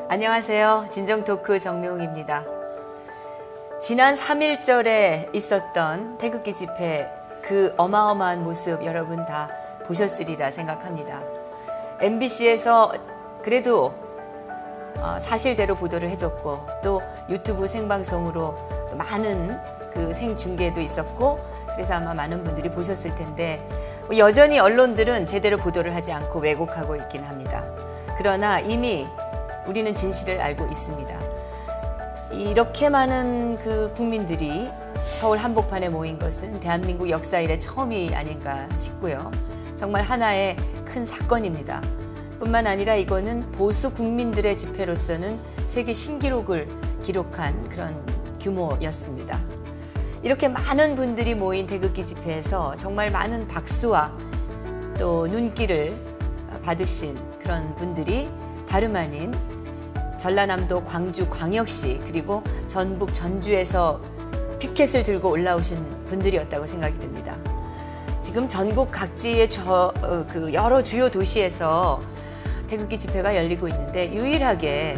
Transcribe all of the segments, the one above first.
안녕하세요. 진정토크 정명욱입니다. 지난 3.1절에 있었던 태극기 집회 그 어마어마한 모습 여러분 다 보셨으리라 생각합니다. MBC에서 그래도 사실대로 보도를 해줬고 또 유튜브 생방송으로 또 많은 그 생중계도 있었고 그래서 아마 많은 분들이 보셨을 텐데 여전히 언론들은 제대로 보도를 하지 않고 왜곡하고 있긴 합니다. 그러나 이미 우리는 진실을 알고 있습니다. 이렇게 많은 그 국민들이 서울 한복판에 모인 것은 대한민국 역사 이래 처음이 아닌가 싶고요. 정말 하나의 큰 사건입니다. 뿐만 아니라 이거는 보수 국민들의 집회로서는 세계 신기록을 기록한 그런 규모였습니다. 이렇게 많은 분들이 모인 태극기 집회에서 정말 많은 박수와 또 눈길을 받으신 그런 분들이 다름 아닌 전라남도 광주광역시 그리고 전북 전주에서 피켓을 들고 올라오신 분들이었다고 생각이 듭니다. 지금 전국 각지의 여러 주요 도시에서 태극기 집회가 열리고 있는데 유일하게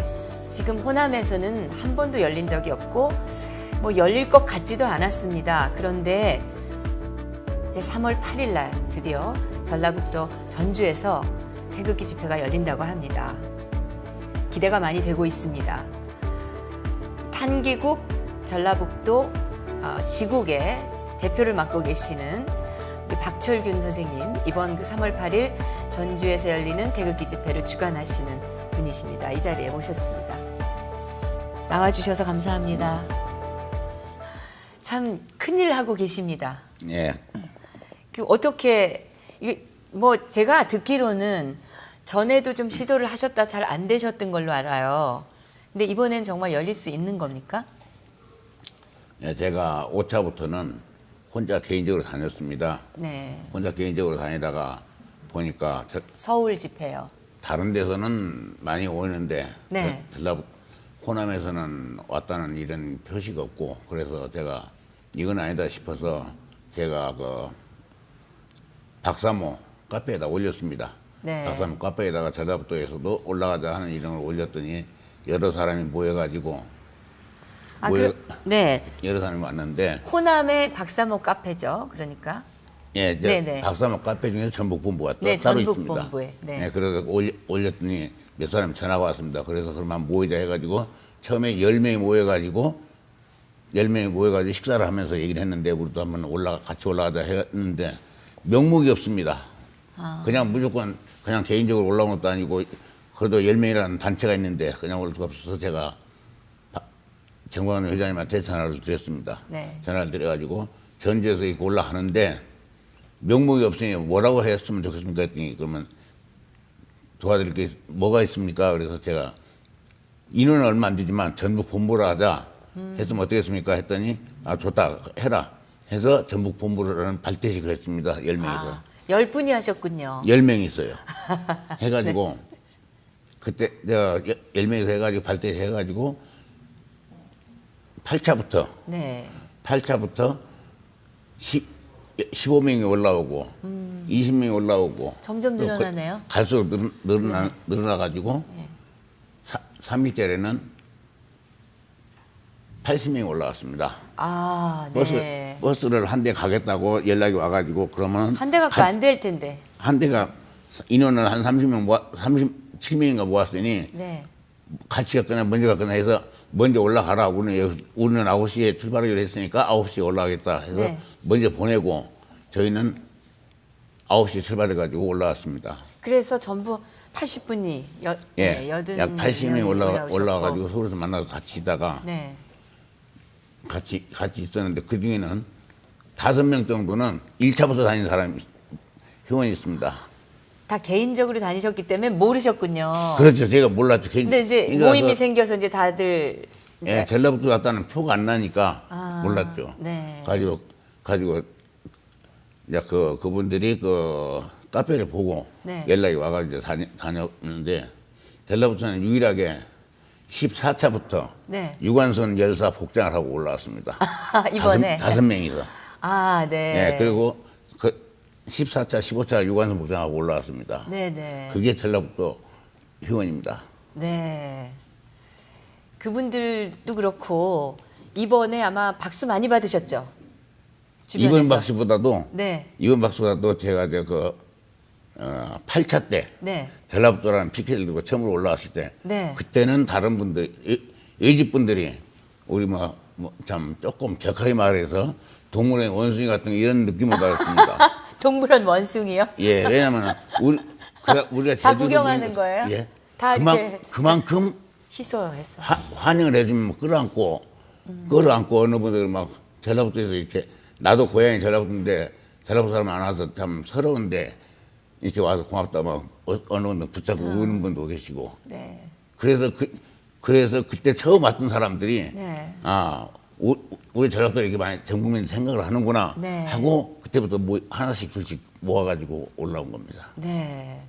지금 호남에서는 한 번도 열린 적이 없고 열릴 것 같지도 않았습니다. 그런데 이제 3월 8일 날 드디어 전라북도 전주에서 태극기 집회가 열린다고 합니다. 기대가 많이 되고 있습니다. 탄기국 전라북도 지국의 대표를 맡고 계시는 박철균 선생님, 이번 그 3월 8일 전주에서 열리는 태극기 집회를 주관하시는 분이십니다. 이 자리에 모셨습니다. 나와주셔서 감사합니다. 참 큰일 하고 계십니다. 예. 어떻게 제가 듣기로는 전에도 좀 시도를 하셨다 잘 안 되셨던 걸로 알아요. 근데 이번엔 정말 열릴 수 있는 겁니까? 예, 제가 5차부터는 혼자 개인적으로 다녔습니다. 네. 혼자 개인적으로 다니다가 보니까 서울 집회요. 다른 데서는 많이 오는데 네. 호남에서는 왔다는 이런 표시가 없고 그래서 제가 이건 아니다 싶어서 제가 그 박사모 카페에다 올렸습니다. 네. 박사모 카페에다가 전라북도에서도 올라가자 하는 이름을 올렸더니 여러 사람이 모여가지고 네. 여러 사람이 왔는데 호남의 박사모 카페죠. 그러니까. 예, 박사모 카페 중에 전북본부가 네, 따로 전북본부에. 있습니다. 네. 네, 그래서 올렸더니 몇 사람이 전화가 왔습니다. 그래서 그러면 모이자 해가지고 처음에 10명이 모여가지고 식사를 하면서 얘기를 했는데 우리도 한번 같이 올라가자 했는데 명목이 없습니다. 그냥 무조건 그냥 개인적으로 올라온 것도 아니고 그래도 10명이라는 단체가 있는데 그냥 올 수가 없어서 제가 정광훈 회장님한테 전화를 드렸습니다. 네. 전화를 드려가지고 전주에서 이렇게 올라가는데 명목이 없으니 뭐라고 했으면 좋겠습니까 했더니 그러면 도와드릴 게 뭐가 있습니까? 그래서 제가 인원은 얼마 안 되지만 전북 본부를 하자 했으면 어떻겠습니까? 했더니 좋다 해라 해서 전북 본부를 하는 발대식을 했습니다. 10명이서. 10분이 하셨군요. 10명이 있어요. 해가지고 네. 그때 내가 10명이서 해가지고 발대식 해가지고 8차부터 네. 15명이 올라오고 20명이 올라오고 점점 늘어나네요. 갈수록 늘어나가지고 네. 3일째에는 80명이 올라왔습니다. 네. 버스를 한 대 가겠다고 연락이 와가지고 그러면 한 대 갖고 안 될 텐데. 한 대가 인원을 한 37명인가 모았으니 네. 같이 갔거나 먼저 갔거나 해서 먼저 올라가라. 우리는 9시에 출발하기로 했으니까 9시에 올라가겠다 해서 네. 먼저 보내고 저희는 9시에 출발해가지고 올라왔습니다. 그래서 전부 80분이 약 80명이 올라와가지고 서울에서 만나서 같이 있다가 네. 같이 있었는데 그 중에는 5명 정도는 1차부터 다닌 사람이 회원이 있습니다. 다 개인적으로 다니셨기 때문에 모르셨군요. 그렇죠. 제가 몰랐죠. 근데 이제 모임이 생겨서 이제 다들 전라북도 갔다는 표가 안 나니까 몰랐죠. 네. 가지고 이제 그분들이 그 카페를 보고 네. 연락이 와가지고 다녔는데 전라북도는 유일하게 14차부터 네. 유관순 열사 복장을 하고 올라왔습니다. 이번에 5명이서. 네. 네. 그리고 그 14차, 15차 유관순 복장하고 올라왔습니다. 네네. 그게 전라북도 회원입니다. 네. 그분들도 그렇고 이번에 아마 박수 많이 받으셨죠? 주변에서. 이번 박수보다도 네. 이번 박수보다도 제가 8차 때 네. 전라북도라는 피켓을 들고 처음으로 올라왔을 때 네. 그때는 다른 분들 외집 분들이 우리 참 조금 격하게 말해서 동물의 원숭이 같은 이런 느낌을 받았습니다. 동물원 원숭이요? 예, 왜냐면 우리가 다 제주도 구경하는 분들- 거예요? 예. 다 이렇게 그만큼 희소해서. 환영을 해주면 끌어안고 어느 분들 막 전라북도에서 이렇게 나도 고향이 전라북도인데 전라북도 사람 안 와서 참 서러운데 이렇게 와서 고맙다 막 어느 분들 붙잡고 우는 분도 계시고 네. 그래서 그때 처음 왔던 사람들이 네. 우리 전라북도 이렇게 많이 전 국민이 생각을 하는구나 네. 하고 그때부터 하나씩 둘씩 모아가지고 올라온 겁니다. 네.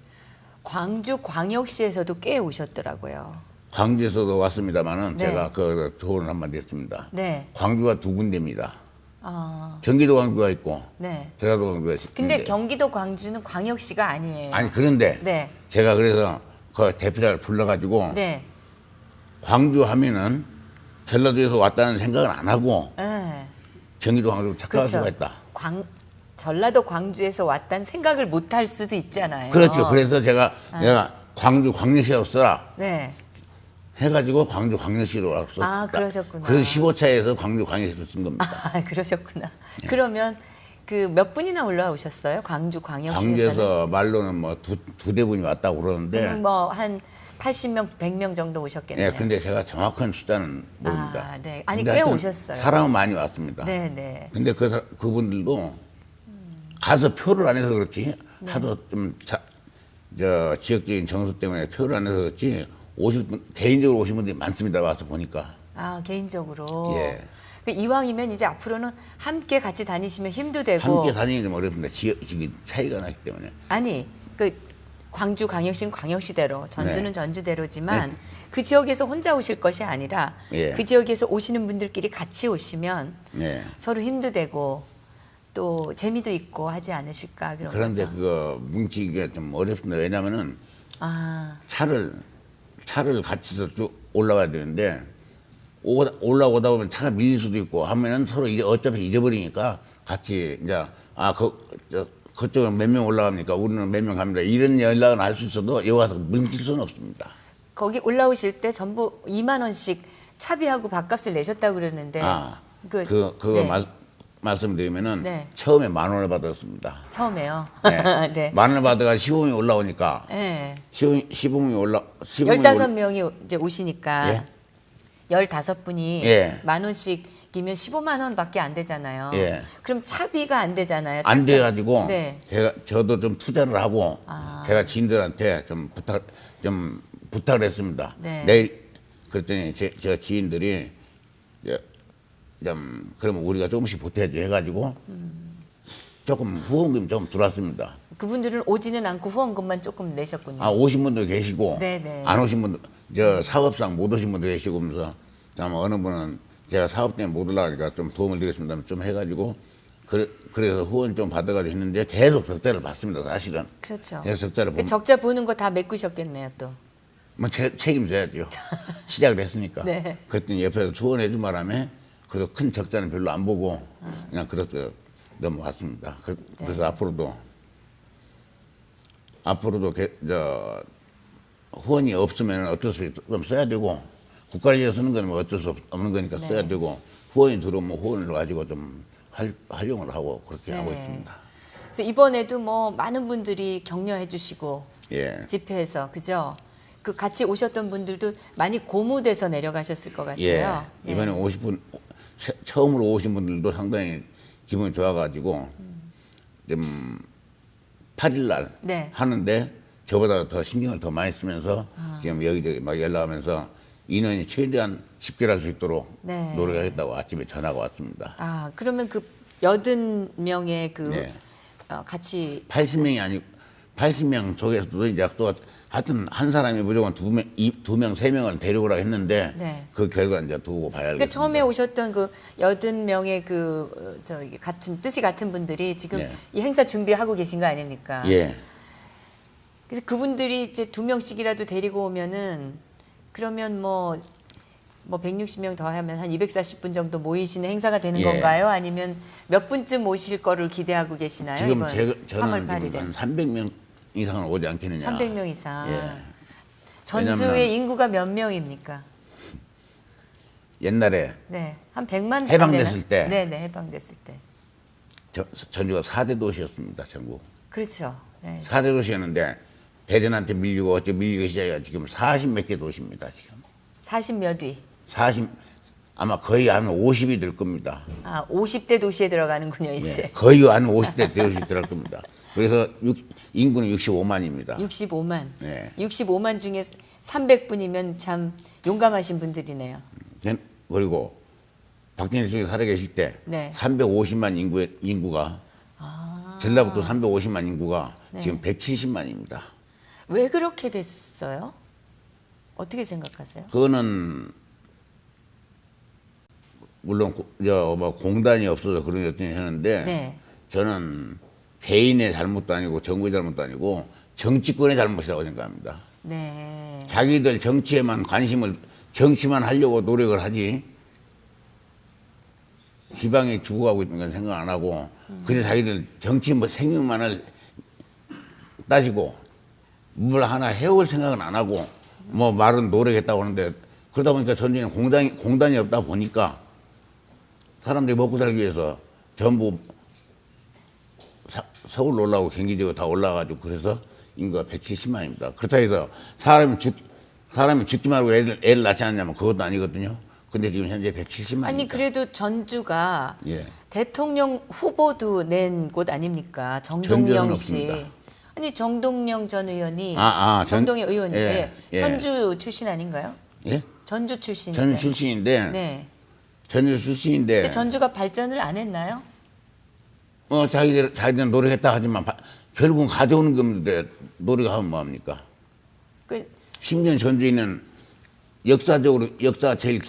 광주 광역시에서도 꽤 오셨더라고요. 광주에서도 왔습니다만은 네. 제가 그 조언을 한마디 했습니다. 네. 광주가 두 군데입니다. 아, 경기도 광주가 있고 네. 전라도 광주가 있는데 근데 경기도 광주는 광역시가 아니에요. 아니 그런데 네. 제가 그래서 그 대표자를 불러가지고 네. 광주 하면은 전라도에서 왔다는 생각을 안 하고 네. 경기도 광주로 착각할 그렇죠. 수가 있다. 전라도 광주에서 왔다는 생각을 못 할 수도 있잖아요. 그렇죠. 그래서 제가 광주 광역시라고 써라 네. 해가지고 광주 광역시로 왔어. 아, 그러셨구나. 그래서 15차에서 광주 광역시로 쓴 겁니다. 아, 그러셨구나. 예. 그러면 그 몇 분이나 올라오셨어요? 광주 광역시에서는? 광주에서 말로는 뭐 두대 분이 왔다고 그러는데 뭐한 80명, 100명 정도 오셨겠네요. 예, 근데 제가 정확한 숫자는 모릅니다. 아, 네. 아니, 근데 꽤 하여튼 오셨어요. 사람은 많이 왔습니다. 네, 네. 근데 그분들도 가서 표를 안 해서 그렇지 네. 하도 지역적인 정서 때문에 표를 안 해서 그렇지 개인적으로 오신 분들이 많습니다. 와서 보니까. 아, 개인적으로. 예. 그 이왕이면 이제 앞으로는 함께 같이 다니시면 힘도 되고. 함께 다니기 좀 어렵습니다. 지역이 차이가 나기 때문에. 아니, 그 광주 광역시는 광역시대로, 전주는 네. 전주대로지만 그 지역에서 혼자 오실 것이 아니라 예. 그 지역에서 오시는 분들끼리 같이 오시면 네. 서로 힘도 되고 또 재미도 있고 하지 않으실까 그런 그런데 거죠. 그거 뭉치기가 좀 어렵습니다. 왜냐면은 아, 차를 같이서 쭉 올라가야 되는데 올라오다 보면 차가 밀릴 수도 있고 하면은 서로 이제 어차피 잊어버리니까 같이 이제 그쪽은 몇 명 올라갑니까? 우리는 몇 명 갑니다. 이런 연락은 할 수 있어도 여기 와서 뭉칠 수는 없습니다. 거기 올라오실 때 전부 2만 원씩 차비하고 밥값을 내셨다고 그러는데 그거 네. 말씀드리면은 네. 처음에 10,000원을 받았습니다. 처음에요. 네. 네. 10,000원을 받아가 시범이 올라오니까 네. 시범이 15명이 이제 오시니까 예. 15분이 예. 만 원씩이면 15만 원밖에 안 되잖아요. 예. 그럼 차비가 안 되잖아요. 안 돼가지고 네. 저도 좀 투자를 하고 제가 지인들한테 좀 부탁을 했습니다. 네. 내일 그랬더니 저 지인들이 좀 그러면 우리가 조금씩 보태야지 해가지고 조금 후원금이 좀 들어왔습니다. 그분들은 오지는 않고 후원금만 조금 내셨군요. 오신 분도 계시고 네네. 안 오신 분도 저 사업상 못 오신 분도 계시고 그러면서 어느 분은 제가 사업 때문에 못 올라가니까 좀 도움을 드리겠습니다. 좀 해가지고 그래서 후원 좀 받아가지고 했는데 계속 적자를 받습니다. 사실은. 그렇죠. 계속 적자를 그 적자 보는 거 다 메꾸셨겠네요, 또. 뭐 책임져야죠. 시작을 했으니까. 네. 그랬더니 옆에서 후원해준 바람에 그래도 큰 적자는 별로 안 보고 그냥 그렇게 넘어왔습니다. 그래서 앞으로도 후원이 없으면 어쩔 수 없이 좀 써야 되고 국가를 위해서 쓰는 건 어쩔 수 없는 거니까 써야 되고 후원이 들어오면 후원을 가지고 좀 활용을 하고 그렇게 하고 있습니다. 그래서 이번에도 뭐 많은 분들이 격려해 주시고 예. 집회에서 그죠? 그 같이 오셨던 분들도 많이 고무돼서 내려가셨을 것 같아요. 예. 이번에 처음으로 오신 분들도 상당히 기분이 좋아가지고 좀 8일날 네. 하는데 저보다 더 신경을 더 많이 쓰면서 지금 여기저기 막 연락하면서 인원이 최대한 집결할 수 있도록 네. 노력하겠다고 아침에 전화가 왔습니다. 아, 그러면 그 80명의 그 네. 같이 80명이 아니고 80명 속에서도 이제 또 하여튼 한 사람이 무조건 두 명, 세 명을 데려오라 했는데 네. 그 결과 이제 두고 봐야 그러니까 알겠습니다. 처음에 오셨던 그 80명의 그 같은 뜻이 같은 분들이 지금 네. 이 행사 준비하고 계신 거 아닙니까? 예. 그래서 그분들이 이제 2명씩이라도 데리고 오면은 그러면 뭐 뭐 160명 더 하면 한 240분 정도 모이시는 행사가 되는 예. 건가요? 아니면 몇 분쯤 모실 거를 기대하고 계시나요? 지금 이번 저는 3월 지금 8일에. 한 300명 이상은 오지 않겠느냐. 300명 이상. 예. 전주의 왜냐면은 인구가 몇 명입니까? 옛날에 네. 한 100만 안 해방됐을 되나? 때. 네네, 해방됐을 때. 전주가 4대 도시였습니다. 전국. 그렇죠. 네. 4대 도시였는데 대전한테 밀리고 어째 밀리기 시작해가 지금 40 몇 개 도시입니다. 지금 40몇 위. 40 아마 거의 한 50이 될 겁니다. 아, 50대 도시에 들어가는군요, 예, 이제. 거의 한 50대 도시 들어갈 겁니다. 그래서 인구는 65만입니다. 65만. 네. 65만 중에 300분이면 참 용감하신 분들이네요. 그리고 박정희 대통령이 살아계실 때 네. 350만 인구가 전라북도 350만 인구가 네. 지금 170만입니다. 왜 그렇게 됐어요? 어떻게 생각하세요? 그거는 물론 뭐 공단이 없어서 그런 여건이 하는데 네. 저는 개인의 잘못도 아니고 정부의 잘못도 아니고 정치권의 잘못이라고 생각합니다. 네. 자기들 정치에만 정치만 하려고 노력을 하지 지방에 죽어가고 있는 건 생각 안 하고 그래서 자기들 정치 뭐 생명만을 따지고 뭘 하나 해올 생각은 안 하고 뭐 말은 노력했다고 하는데 그러다 보니까 전주에는 공단이 없다 보니까 사람들이 먹고 살기 위해서 전부 서울 올라오고 경기 지역 다 올라가지고 그래서 인구가 170만입니다. 그렇다 해서 사람이 죽지 말고 애를 낳지 않냐면 그것도 아니거든요. 근데 지금 현재 170만. 아니 그래도 전주가 예. 대통령 후보도 낸 곳 아닙니까? 전주는 정동영 씨. 없습니다. 아니 정동영 전 의원이 전- 정동영 의원이죠. 예, 예. 예. 전주 출신 아닌가요? 예? 전주 출신이죠. 전주 출신인데 네. 전주 출신인데 근데 전주가 발전을 안 했나요? 자기들 노력했다 하지만 결국은 가져오는 건데 노력하면 뭐합니까? 그 심지어 전주에는 역사적으로 제일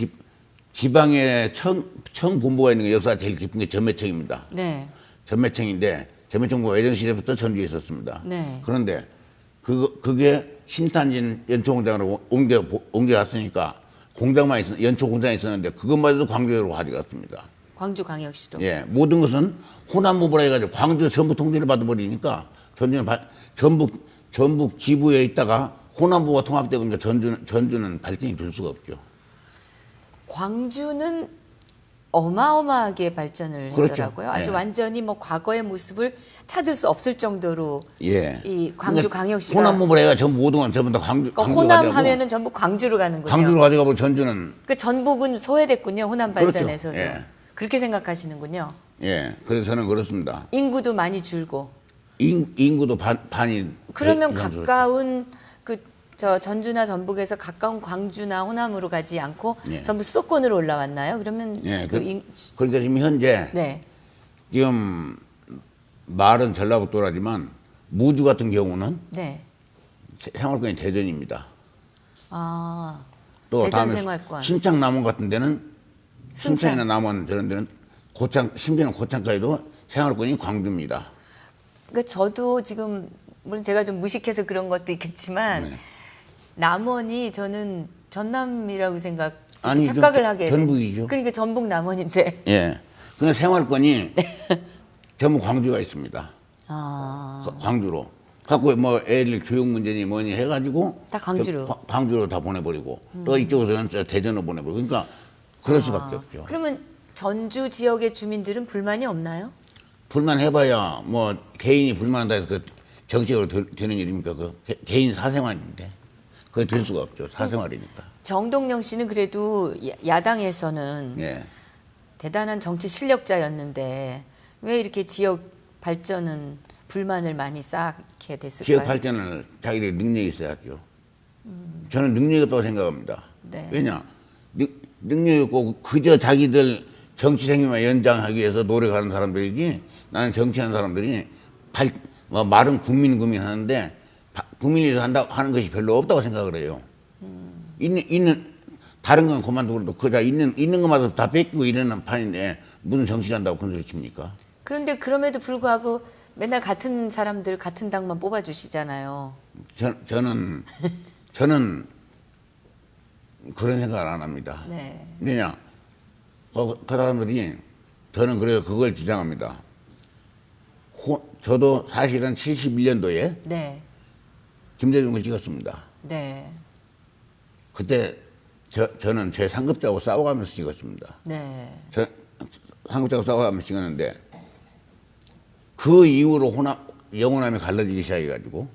지방에 청 본부가 있는 게 역사 제일 깊은 게 전매청입니다. 네. 전매청인데 전매청부가 외정시대부터 전주에 있었습니다. 네. 그런데 그게 신탄진 연초공장으로 옮겨갔으니까 연초 공장이 있었는데 그것마저도 광주로 가져갔습니다. 광주광역시로. 예, 모든 것은 호남부부라 해가지고 광주 전부 통제를 받아버리니까 전북 지부에 있다가 호남부가 통합되다 보니까 전주는 발전이 될 수가 없죠. 광주는 어마어마하게 발전을 그렇죠. 했더라고요. 아주 예. 완전히 뭐 과거의 모습을 찾을 수 없을 정도로 예. 이 광주광역시가 호남부부라 해가 전부 모든 건 전부 다 광주 호남 가져가고 하면은 전부 광주로 가는군요. 광주로 가져가고 전주는 그 전북은 소외됐군요. 호남 그렇죠. 발전에서도. 예. 그렇게 생각하시는군요. 예. 그래서 저는 그렇습니다. 인구도 많이 줄고. 인구도 반이 그러면 이상 줄었죠. 가까운 전주나 전북에서 가까운 광주나 호남으로 가지 않고 예. 전부 수도권으로 올라왔나요? 그러면 예. 그 그러니까 지금 현재 네. 지금 말은 전라북도라지만 무주 같은 경우는 네. 생활권이 대전입니다. 아. 또 대전 다음에 생활권. 순창 남원 같은 데는 순창. 순창이나 남원 저런 데는 심지어는 고창까지도 생활권이 광주입니다. 그러니까 저도 지금 물론 제가 좀 무식해서 그런 것도 있겠지만 네. 남원이 저는 전남이라고 아니죠. 착각을 하게 전북이죠. 그러니까 전북 남원인데. 예. 그냥 생활권이 전부 광주가 있습니다. 아. 광주로. 갖고 뭐 애들 교육 문제니 뭐니 해가지고 다 광주로. 광주로 다 보내버리고 또 이쪽에서는 저 대전으로 보내버리고 그러니까 그럴 수밖에 없죠. 그러면 전주 지역의 주민들은 불만이 없나요? 불만해봐야 뭐 개인이 불만한다 해서 그 정치적으로 되는 일입니까? 개인 사생활인데 그게 될 수가 없죠. 사생활이니까. 정동영 씨는 그래도 야당에서는 예. 대단한 정치 실력자였는데 왜 이렇게 지역 발전은 불만을 많이 쌓게 됐을까요? 지역 발전을 자기들이 능력이 있어야죠. 저는 능력이 없다고 생각합니다. 네. 왜냐? 능력이 없고 그저 자기들 정치 생명만 연장하기 위해서 노력하는 사람들이지 나는 정치하는 사람들이 말은 국민 하는데 국민이 위해서 하는 것이 별로 없다고 생각을 해요. 있는 다른 건 그만두고 그자 있는 것마다 다 뺏기고 이러는 판인데 무슨 정치한다고 그런 소리 칩니까? 그런데 그럼에도 불구하고 맨날 같은 사람들 같은 당만 뽑아주시잖아요. 저는 그런 생각을 안 합니다. 네. 왜냐? 그 사람들이 저는 그래서 그걸 주장합니다. 저도 사실은 71년도에 네. 김대중을 찍었습니다. 네. 그때 저는 제 상급자하고 싸워가면서 찍었습니다. 네. 상급자하고 싸워가면서 찍었는데 그 이후로 영호남이 갈라지기 시작해가지고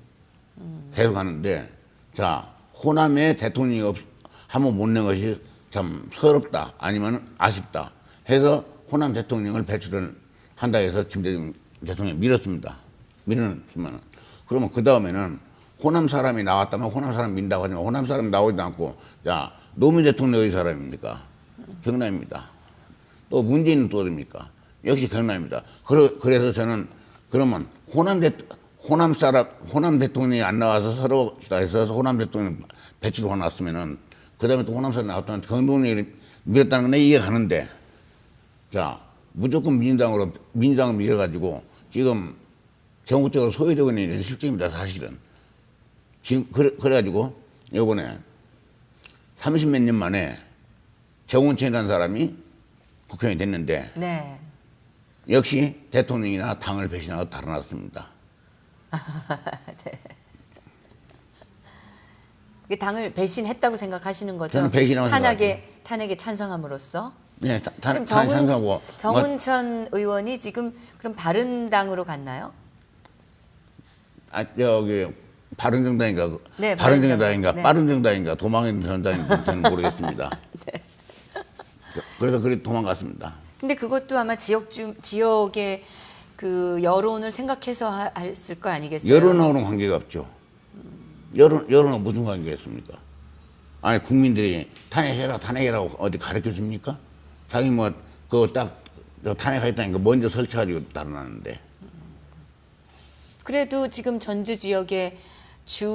계속 하는데 자 호남에 대통령이 한번 못 낸 것이 참 서럽다 아니면 아쉽다 해서 호남 대통령을 배출을 한다 해서 김대중 대통령이 밀었습니다. 밀었지만 그러면 그 다음에는 호남 사람이 나왔다면 호남 사람 민다고 하지만 호남 사람 나오지도 않고 자 노무현 대통령 어디 사람입니까? 경남입니다. 또 문재인은 또 어디입니까? 역시 경남입니다. 그래서 저는 그러면 호남 대통령이 안 나와서 서럽다 해서 호남 대통령 배출을 해놨으면은 그 다음에 또 호남 사람이 나왔다면 경동이 밀었다는 건 이해가 가는데 자 무조건 민주당을 밀어가지고 지금 전국적으로 소외되고 있는 실정입니다. 사실은 지금 그래가지고 이번에 30몇 년 만에 정운천이라는 사람이 국회의원이 됐는데 네. 역시 대통령이나 당을 배신하고 달아났습니다. 네. 당을 배신했다고 생각하시는 거죠? 저는 배신하고 탄핵에 찬성함으로써? 네, 지금 찬성하고 정운천 의원이 지금 그럼 바른당으로 갔나요? 저기 바른정당인가, 네, 바른정당인가, 네. 빠른정당인가, 도망의 정당인가 저는 모르겠습니다. 네. 그래서 그렇게 도망갔습니다. 근데 그것도 아마 지역의 그 여론을 생각해서 했을 거 아니겠어요? 여론하고는 관계가 없죠. 여론은 무슨 관계가 있습니까? 아니 국민들이 탄핵해라고 어디 가르쳐 줍니까? 자기 뭐 그거 딱 탄핵하겠다니까 먼저 설치가지고 달아나는데. 그래도 지금 전주 지역의 주된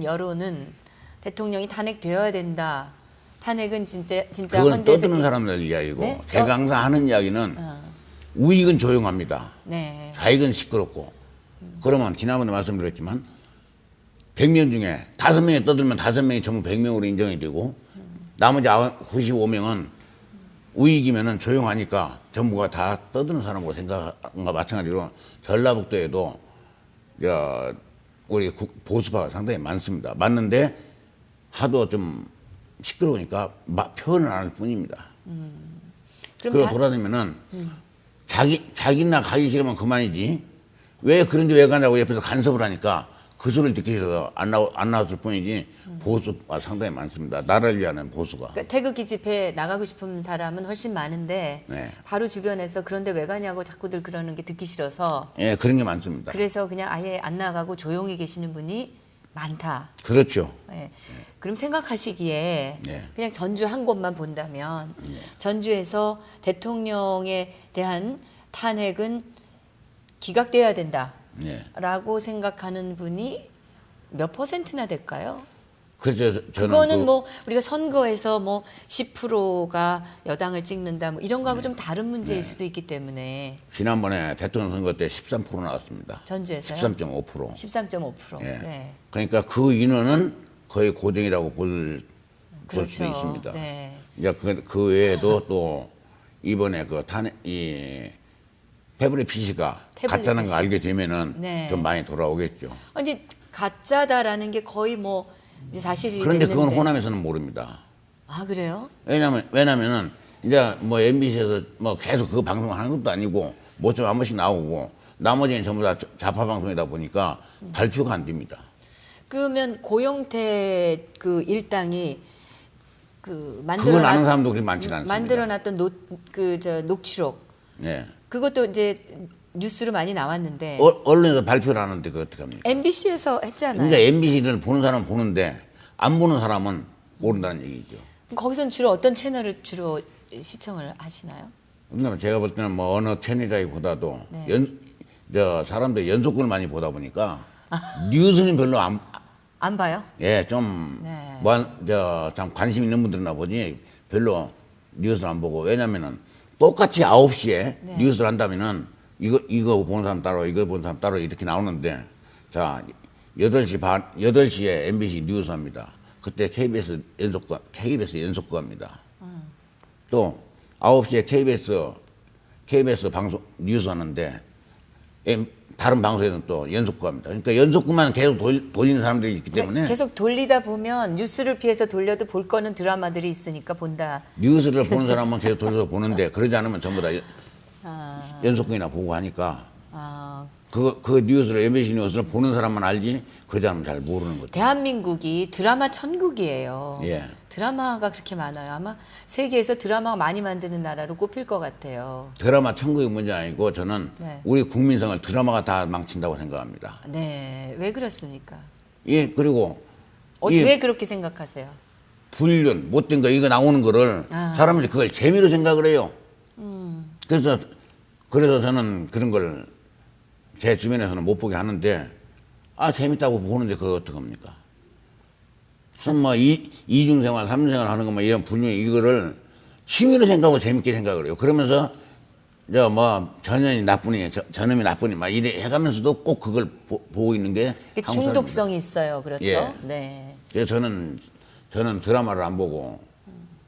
여론은 대통령이 탄핵되어야 된다. 탄핵은 진짜 그건 헌재 떠드는 사람들 이야기고 네? 제가 항상 하는 이야기는 우익은 조용합니다. 네. 좌익은 시끄럽고 그러면 지난번에 말씀드렸지만 100명 중에 5명이 떠들면 5명이 전부 100명으로 인정이 되고 나머지 95명은 우익이면은 조용하니까 전부가 다 떠드는 사람으로 생각한과 마찬가지로 전라북도에도 우리 보수파가 상당히 많습니다. 맞는데 하도 좀 시끄러우니까 표현을 안 할 뿐입니다. 그리고 돌아다니면은 자기나 가기 싫으면 그만이지 왜 그런지 왜 가냐고 옆에서 간섭을 하니까 그 소리를 듣기 싫어서 안 나왔을 뿐이지 보수가 상당히 많습니다. 나라를 위하는 보수가. 그러니까 태극기 집회에 나가고 싶은 사람은 훨씬 많은데 네. 바로 주변에서 그런데 왜 가냐고 자꾸들 그러는 게 듣기 싫어서 예, 그런 게 많습니다. 그래서 그냥 아예 안 나가고 조용히 계시는 분이 많다. 그렇죠. 네. 그럼 생각하시기에 네. 그냥 전주 한 곳만 본다면 전주에서 대통령에 대한 탄핵은 기각돼야 된다라고 생각하는 분이 몇 %나 될까요? 그래서 저는 그거는 뭐 우리가 선거에서 뭐 10%가 여당을 찍는다 뭐 이런 거하고 좀 다른 문제일 수도 있기 때문에 지난번에 대통령 선거 때 13% 나왔습니다. 전주에서요? 13.5%. 13.5%. 예. 네. 그러니까 그 인원은 거의 고정이라고 볼 그렇죠. 수도 있습니다. 네. 이제 그 외에도 또 이번에 그 태블릿 PC가 가짜는 거 알게 되면은 네. 좀 많이 돌아오겠죠. 이제 가짜다라는 게 거의 뭐 이제 사실이 그런데 됐는데. 그건 호남에서는 모릅니다. 아 그래요? 왜냐면은 이제 뭐 MBC에서 뭐 계속 그 방송을 하는 것도 아니고 뭐 좀 한 번씩 나오고 나머지는 전부 다 좌파 방송이다 보니까 발표가 안 됩니다. 그러면 고영태 그 일당이 그 그걸 아는 사람도 그렇게 많지는 않습니다. 만들어놨던 녹취록 네. 그것도 이제 뉴스로 많이 나왔는데 언론에서 발표를 하는데 그거 어떻게 합니까? MBC에서 했잖아요. 그러니까 MBC를 보는 사람은 보는데 안 보는 사람은 모른다는 얘기죠. 거기서는 주로 어떤 채널을 주로 시청을 하시나요? 그러니까 제가 볼 때는 뭐 어느 채널이라기보다도 네. 사람들 연속을 많이 보다 보니까 뉴스는 별로 안 봐요? 좀 네. 참 관심 있는 분들이나 보지 별로 뉴스를 안 보고 왜냐면은 똑같이 9시에 네. 뉴스를 한다면은 이거 보는 사람 따로 이거 보는 사람 따로 이렇게 나오는데 자 8시에 MBC 뉴스 합니다. 그때 KBS 연속과입니다. 또 9시에 KBS 방송 뉴스 하는데 다른 방송에는 또 연속과입니다. 그러니까 연속구만 계속 돌리는 사람들이 있기 때문에 계속 돌리다 보면 뉴스를 피해서 돌려도 볼 거는 드라마들이 있으니까 본다. 뉴스를 보는 사람만 계속 돌려서 보는데 그러지 않으면 전부 다 연속극이나 보고 하니까 아, 그 뉴스를 MBC 뉴스를 보는 사람만 알지 그 사람은 잘 모르는 거죠. 대한민국이 드라마 천국이에요. 예. 드라마가 그렇게 많아요. 아마 세계에서 드라마가 많이 만드는 나라로 꼽힐 것 같아요. 드라마 천국이 문제 아니고 저는 네. 우리 국민성을 드라마가 다 망친다고 생각합니다. 네, 왜 그렇습니까? 예, 그리고 이 왜 그렇게 생각하세요? 불륜 못된 거 이거 나오는 거를 사람들이 그걸 재미로 생각을 해요. 그래서 저는 그런 걸 제 주변에서는 못 보게 하는데 재밌다고 보는데 그거 어떡합니까? 무슨 뭐 이중생활, 삼중생활 하는 거만 이런 불륜 이거를 취미로 생각하고 재밌게 생각을 해요. 그러면서 저 뭐 전현이 나쁘니 저놈이 나쁘니 막 이래 해가면서도 꼭 그걸 보고 있는 게 한국 중독성이 있어요. 그렇죠? 예. 네. 그래서 저는 드라마를 안 보고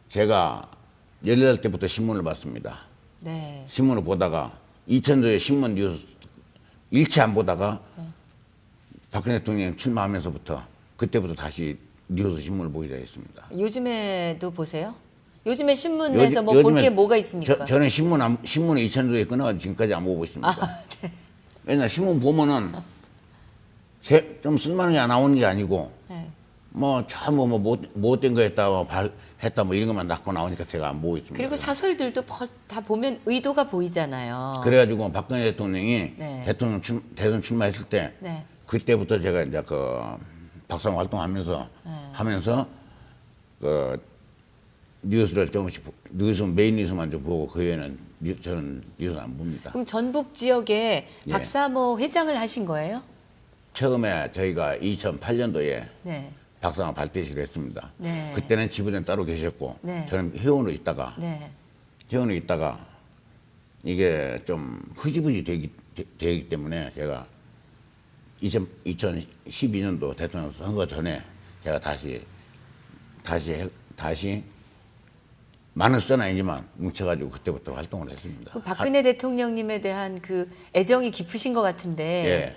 제가 18때부터 신문을 봤습니다. 네. 신문을 보다가 2000년도에 신문 뉴스 일치 안 보다가 박근혜 대통령 출마하면서부터 그때부터 다시 뉴스 신문을 보기 시작했습니다. 요즘에도 보세요? 요즘에 신문에서 뭐 볼 게 뭐가 있습니까? 저는 신문을 2000년도에 끊어가지고 지금까지 안 보고 있습니다. 네. 맨날 신문 보면은 좀 쓸만한 게 안 나오는 게 아니고 네. 뭐 참 뭐 못된 거 했다 뭐 이런 것만 낳고 나오니까 제가 안 보고 있습니다. 그리고 사설들도 다 보면 의도가 보이잖아요. 그래가지고 박근혜 대통령이 네. 대선 출마했을 때 네. 그때부터 제가 이제 그 박사모 활동하면서 그 뉴스를 조금씩 메인 뉴스만 좀 보고 그 외에는 저는 뉴스 안 봅니다. 그럼 전북 지역에 예. 박사모 회장을 하신 거예요? 처음에 저희가 2008년도에 네. 박사모 발대식을 했습니다. 네. 그때는 지부장 따로 계셨고 네. 저는 회원으로 있다가 네. 이게 좀 흐지부지 되기 때문에 제가 2012년도 대통령 선거 전에 제가 다시 많은 숫자는 아니지만 뭉쳐가지고 그때부터 활동을 했습니다. 그럼 박근혜 대통령님에 대한 그 애정이 깊으신 것 같은데 예.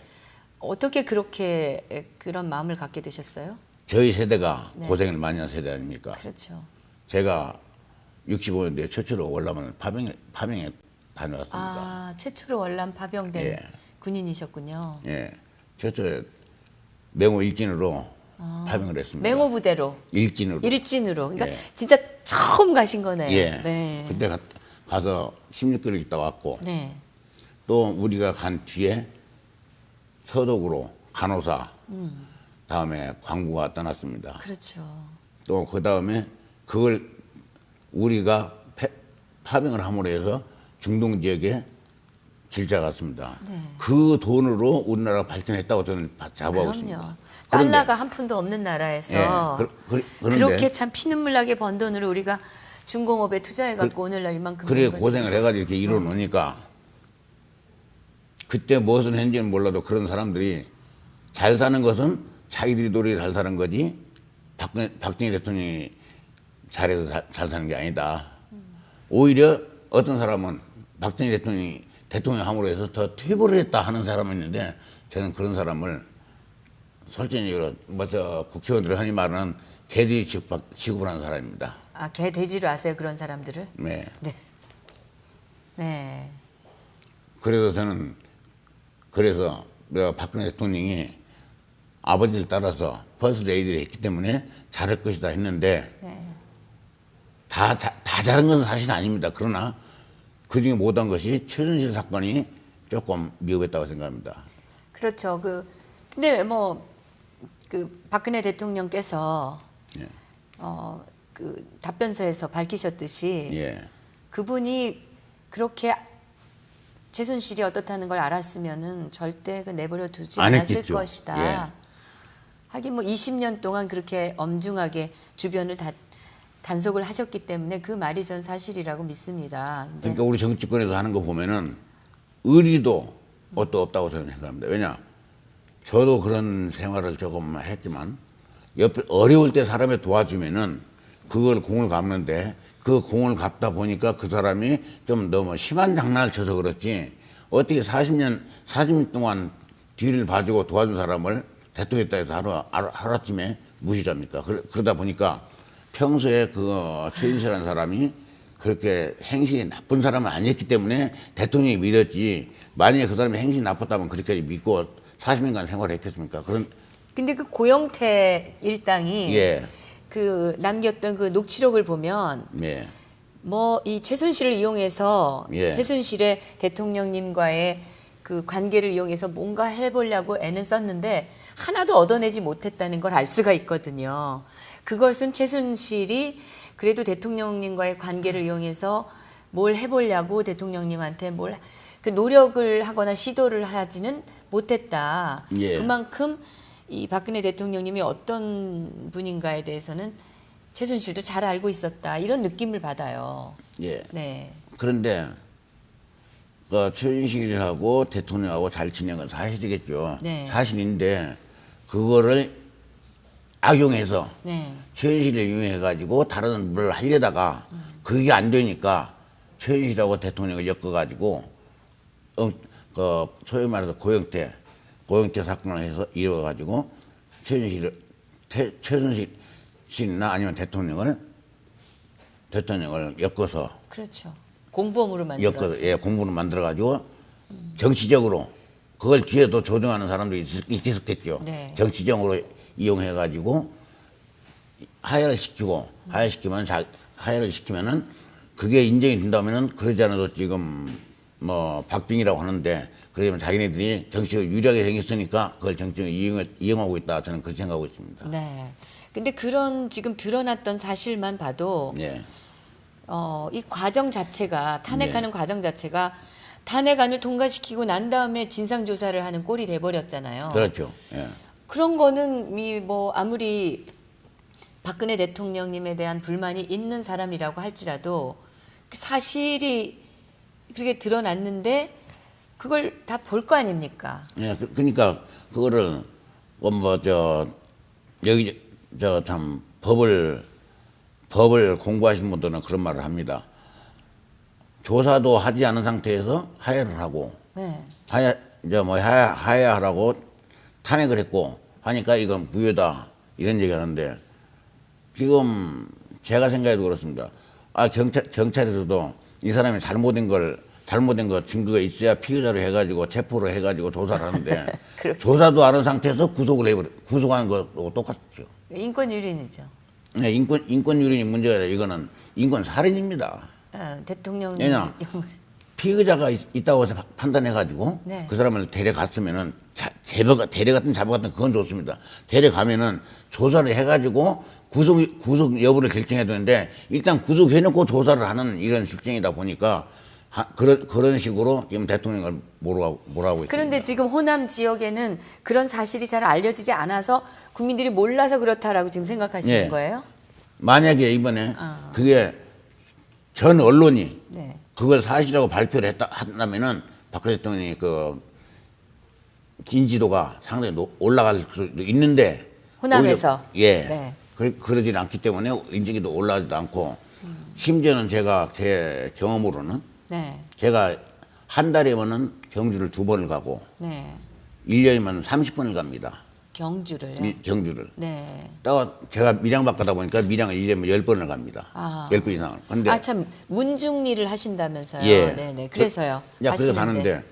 어떻게 그렇게 그런 마음을 갖게 되셨어요? 저희 세대가 네. 고생을 많이 한 세대 아닙니까? 그렇죠. 제가 65년도에 최초로 월남을 파병에 다녀왔습니다. 아, 최초로 월남 파병된 예. 군인이셨군요. 예, 최초에 맹호 일진으로 파병을 했습니다. 맹호 부대로. 일진으로. 일진으로. 그러니까 예. 진짜 처음 가신 거네요. 예. 네. 그때 가서 16개월 있다 왔고 네. 또 우리가 간 뒤에 서독으로 간호사 다음에 광부가 떠났습니다. 그렇죠. 또 그 다음에 그걸 우리가 파병을 함으로 해서 중동 지역에 길자 갔습니다. 네. 그 돈으로 우리나라가 발전했다고 저는 잡아오고 그럼요. 있습니다. 달러가 한 푼도 없는 나라에서 그런데 그렇게 참 피눈물 나게 번 돈으로 우리가 중공업에 투자해갖고 오늘날 이만큼 그래 된 거죠. 고생을 해가지고 이렇게 이뤄 놓으니까 그때 무엇을 했는지는 몰라도 그런 사람들이 잘 사는 것은 자기들이 노력이 잘 사는 거지 박정희 대통령이 잘해서 잘 사는 게 아니다. 오히려 어떤 사람은 박정희 대통령이 대통령 함으로 해서 더 퇴보를 했다 하는 사람이 있는데 저는 그런 사람을 솔직히 먼저 국회의원들이 하니 말은 개들이 취급을 하는 사람입니다. 아, 개 돼지로 아세요? 그런 사람들을? 네. 네. 네. 그래서 저는 박근혜 대통령이 아버지를 따라서 퍼스트 레이디를 했기 때문에 잘할 것이다 했는데 네. 다 잘한 것은 사실 아닙니다. 그러나 그중에 못한 것이 최순실 사건이 조금 미흡했다고 생각합니다. 그렇죠. 근데 박근혜 대통령께서 예. 답변서에서 밝히셨듯이 예. 그분이 그렇게 최순실이 어떻다는 걸 알았으면은 절대 내버려 두지 안 않았을 했겠죠. 것이다. 예. 하긴 20년 동안 그렇게 엄중하게 주변을 단속을 하셨기 때문에 그 말이 전 사실이라고 믿습니다. 근데 그러니까 우리 정치권에서 하는 거 보면은 의리도 없다고 저는 생각합니다. 왜냐? 저도 그런 생활을 조금 했지만 옆에 어려울 때 사람이 도와주면은 그걸 공을 갚는데 그 공을 갚다 보니까 그 사람이 좀 너무 심한 장난을 쳐서 그렇지 어떻게 40년 동안 뒤를 봐주고 도와준 사람을 대통령했다 해서 하루아침에 무시합니까? 그러다 보니까 평소에 그 최인실이라는 사람이 그렇게 행실이 나쁜 사람은 아니었기 때문에 대통령이 믿었지 만약에 그 사람이 행실이 나빴다면 그렇게 믿고 40년간 생활을 했겠습니까? 근데 그 고영태 일당이 예. 그 남겼던 그 녹취록을 보면 예. 뭐 이 최순실을 이용해서 예. 최순실의 대통령님과의 그 관계를 이용해서 뭔가 해보려고 애는 썼는데 하나도 얻어내지 못했다는 걸 알 수가 있거든요. 그것은 최순실이 그래도 대통령님과의 관계를 이용해서 뭘 해보려고 대통령님한테 그 노력을 하거나 시도를 하지는 못했다. 예. 그만큼 이 박근혜 대통령님이 어떤 분인가에 대해서는 최순실도 잘 알고 있었다. 이런 느낌을 받아요. 예. 네. 그런데 그 최순실하고 대통령하고 잘 지낸 건 사실이겠죠. 네. 사실인데 그거를 악용해서 네. 최순실을 이용해가지고 다른 뭘 하려다가 그게 안 되니까 최순실하고 대통령을 엮어가지고 그 소위 말해서 고영태 사건을 해서 이뤄가지고 최순실이나 아니면 대통령을 엮어서 그렇죠. 공범으로 만들었어요. 예, 공부를 만들어가지고 정치적으로 그걸 뒤에도 조정하는 사람도 있었겠죠. 네. 정치적으로 이용해가지고 하야를 시키면은 그게 인정이 된다면은 그러지 않아도 지금 뭐 박빙이라고 하는데 그러면 자기네들이 정치적으로 유리하게 생겼으니까 그걸 정치적으로 이용하고 있다 저는 그렇게 생각하고 있습니다. 네. 근데 그런 지금 드러났던 사실만 봐도 예. 이 과정 자체가 탄핵하는 네. 과정 자체가 탄핵안을 통과시키고 난 다음에 진상 조사를 하는 꼴이 돼 버렸잖아요. 그렇죠. 예. 그런 거는 뭐 아무리 박근혜 대통령님에 대한 불만이 있는 사람이라고 할지라도 그 사실이 그렇게 드러났는데 그걸 다 볼 거 아닙니까? 예, 그러니까 그거를 여기 참 법을 공부하신 분들은 그런 말을 합니다. 조사도 하지 않은 상태에서 하야를 하고 네. 하야하라고 탄핵을 했고 하니까 이건 무효다 이런 얘기하는데 지금 제가 생각해도 그렇습니다. 경찰에서도 이 사람이 잘못된 거 증거가 있어야 피의자로 해가지고 체포를 해가지고 조사를 하는데 조사도 안 한 상태에서 구속하는 것도 똑같죠. 인권유린이죠. 네, 인권유린이 문제가 아니라 이거는 인권 살인입니다. 대통령 왜냐 피의자가 있다고 해서 판단해가지고 네. 그 사람을 데려갔으면은 데려갔든 잡아갔든 그건 좋습니다. 데려가면은 조사를 해가지고 구속 여부를 결정해야 되는데 일단 구속해놓고 조사를 하는 이런 실정이다 보니까 그런 식으로 지금 대통령을 몰아가고 있습니다. 그런데 지금 호남 지역에는 그런 사실이 잘 알려지지 않아서 국민들이 몰라서 그렇다라고 지금 생각하시는 네. 거예요? 만약에 이번에 그게 전 언론이 네. 그걸 사실이라고 발표를 한다면은 박근혜 대통령이 그 인지도가 상당히 올라갈 수도 있는데 호남에서 예 네. 그러지 않기 때문에 인지도 올라가지도 않고 심지어는 제가 제 경험으로는 네. 제가 한 달이면은 경주를 2번을 가고 네. 1년이면 30번을 갑니다. 경주를요? 경주를. 네. 또 제가 밀양밖 가다 보니까 밀양을 1년이면 10번을 갑니다. 10번 이상을. 근데 참 문중리를 하신다면서요? 예. 네네. 그래서요. 그래서 가는데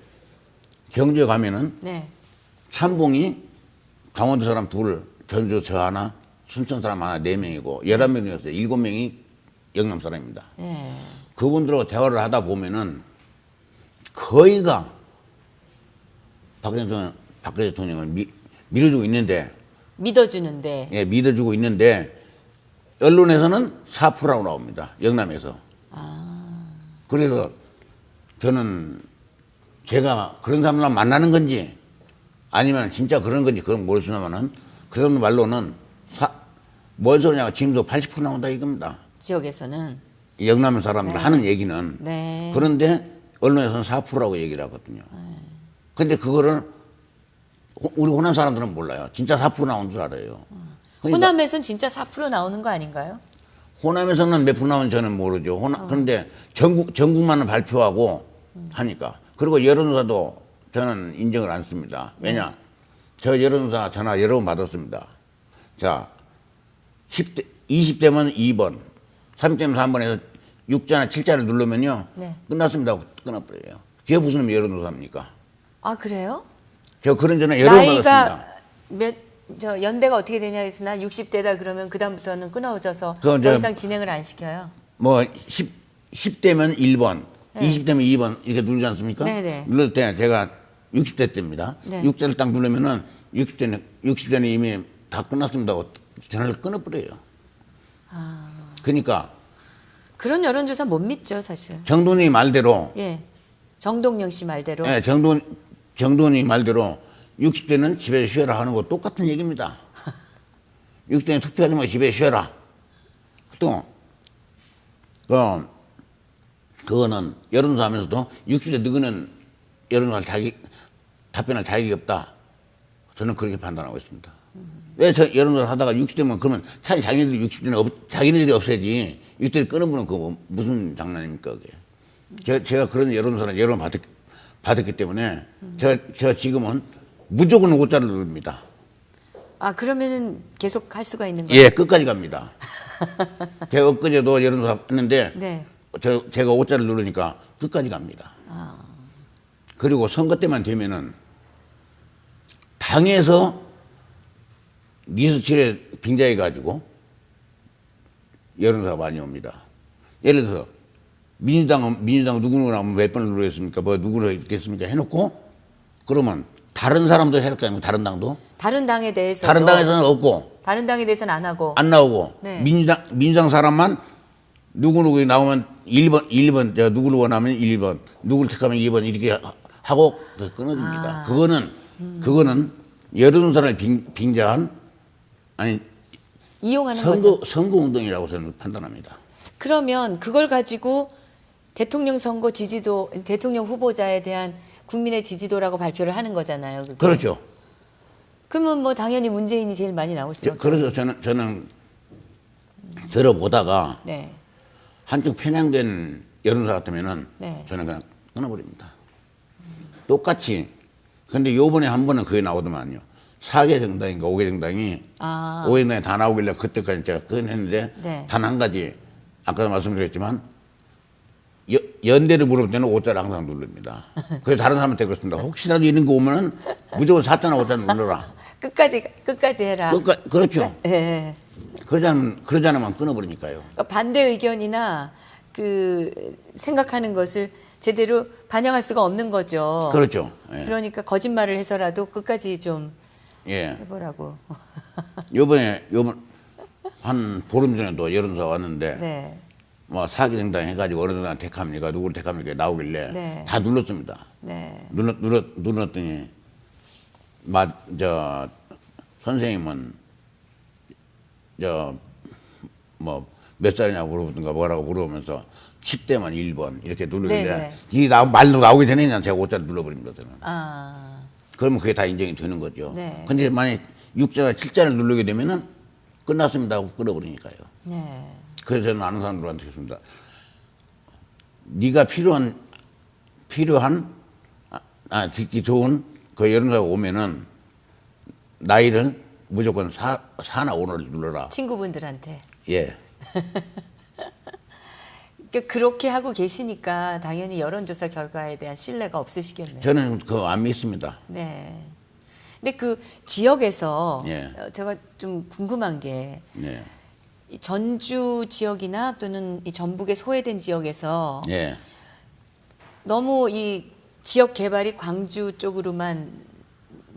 경주에 가면은 네. 참봉이 강원도 사람 둘, 전주 저 하나, 순천 사람 하나 4명이고 11명이었어요. 7명이 영남 사람입니다. 네. 그분들하고 대화를 하다 보면은 거의가 박근혜 대통령을 밀어주고 있는데 믿어주는데. 예, 믿어주고 있는데 언론에서는 4%라고 나옵니다. 영남에서. 그래서 저는 제가 그런 사람을 만나는 건지 아니면 진짜 그런 건지 그건 모르겠으나마는 그런 말로는 뭔 소리냐 지금도 80% 나온다 이겁니다. 지역에서는. 영남 사람들 네. 하는 얘기는. 네. 그런데 언론에서는 4%라고 얘기를 하거든요. 근데 그거를 우리 호남 사람들은 몰라요. 진짜 4% 나온 줄 알아요. 그러니까 호남에선 진짜 4% 나오는 거 아닌가요? 호남에서는 몇 프로 나오는지 저는 모르죠. 그런데 전국만은 발표하고 하니까. 그리고 여론조사도 저는 인정을 안 씁니다. 왜냐? 저 여론조사 전화 여러 번 받았습니다. 자, 10대, 20대면 2번, 30대면 3번에서 6자나 7자를 누르면요. 네. 끝났습니다 하고 끊어버려요. 그게 무슨 여론조사입니까? 아, 그래요? 저 그런 전화 여러 번 받았습니다. 나이가 저 연대가 어떻게 되냐 해서 나 60대다 그러면 그다음부터는 끊어져서 그건 더 이상 진행을 안 시켜요. 뭐 10대면 1번, 네. 20대면 2번 이렇게 누르지 않습니까? 네네. 누를 때 제가 60대 때입니다. 네. 6대를 딱 누르면은 60대는 이미 다 끝났습니다 하고 전화를 끊어버려요. 그러니까 그런 여론조사 못 믿죠, 사실. 정돈이 말대로 예. 정동영 씨 말대로. 예, 정돈이 말대로 60대는 집에서 쉬어라 하는 거 똑같은 얘기입니다. 60대는 투표하지 말고 집에서 쉬어라. 또 그거는 여론조사 하면서도 60대 누구는 여론조사 답변할 자격이 없다. 저는 그렇게 판단하고 있습니다. 왜 저 여론조사 하다가 60대면 그러면 차라리 자기네들이 없애지 60대를 끊어보는 그거 무슨 장난입니까 그게. 제가 그런 여론조사를 여러 번 받았기 때문에 제가 지금은 무조건 5자를 누릅니다. 아, 그러면은 계속 할 수가 있는 거예요? 예, 끝까지 갑니다. 제가 엊그제도 여론조사 했는데 네. 제가 5자를 누르니까 끝까지 갑니다. 그리고 선거 때만 되면은 당에서 리서치를 빙자해 가지고 여론조사가 많이 옵니다. 예를 들어서 민주당 누구누구 하면 몇 번을 누르겠습니까? 뭐 누구를 했겠습니까? 해놓고 그러면 다른 사람도 해야 할 거 아닙니까? 다른 당도? 다른 당에 대해서 다른 당에서는 없고 다른 당에 대해서는 안 하고 안 나오고 네. 민주당 사람만 누구누구 나오면 1번 누구를 원하면 1번 누구를 택하면 2번 이렇게 하고 끊어집니다. 그거는 여론조사를 빙자한 아니 이용하는 거죠. 선거 운동이라고 저는 판단합니다. 그러면 그걸 가지고 대통령 선거 지지도, 대통령 후보자에 대한 국민의 지지도라고 발표를 하는 거잖아요. 그게. 그렇죠. 그러면 뭐 당연히 문재인이 제일 많이 나올 수밖에. 그래서 저는 들어보다가 네. 한쪽 편향된 여론조사 같으면은 네. 저는 그냥 끊어버립니다. 똑같이. 근데 요번에 한 번은 그게 나오더만요. 4개 정당인가 5개 정당이 5개 정당이 다 나오길래 그때까지 제가 끊었는데 네. 단 한 가지 아까도 말씀드렸지만 연대를 물어볼 때는 5자를 항상 누릅니다. 그래서 다른 사람한테 그렇습니다. 혹시라도 이런 거 오면은 무조건 4자나 5자를 눌러라. 끝까지 해라. 그렇죠. 예. 그러지 않으면 끊어버리니까요. 그러니까 반대 의견이나 그 생각하는 것을 제대로 반영할 수가 없는 거죠. 그렇죠. 예. 그러니까 거짓말을 해서라도 끝까지 좀 예. 해보라고. 요번 한 보름 전에도 여론조사 왔는데 네. 뭐 4개 정당 해가지고 어느 정당 택합니까 누구를 택합니까 나오길래 네. 다 눌렀습니다. 네. 눌렀더니 선생님은 뭐 몇 살이냐고 물어보든가 뭐라고 물어보면서 10대만 1번 이렇게 누르길래 네네. 이 말로 나오기 전에 그냥 제가 5자를 눌러버립니다 저는. 그러면 그게 다 인정이 되는 거죠. 네. 근데 만약 6자나 7자를 누르게 되면은 끝났습니다 하고 끊어버리니까요. 네. 그래서 저는 아는 사람들한테 했습니다. 네가 필요한 듣기 좋은 그 여론조사가 오면은 나이를 무조건 4나 5를 눌러라. 친구분들한테. 예. 그러니까 그렇게 하고 계시니까 당연히 여론조사 결과에 대한 신뢰가 없으시겠네요. 저는 그거 안 믿습니다. 네. 근데 그 지역에서 예. 제가 좀 궁금한 게 예. 이 전주 지역이나 또는 이 전북의 소외된 지역에서 예. 너무 이 지역 개발이 광주 쪽으로만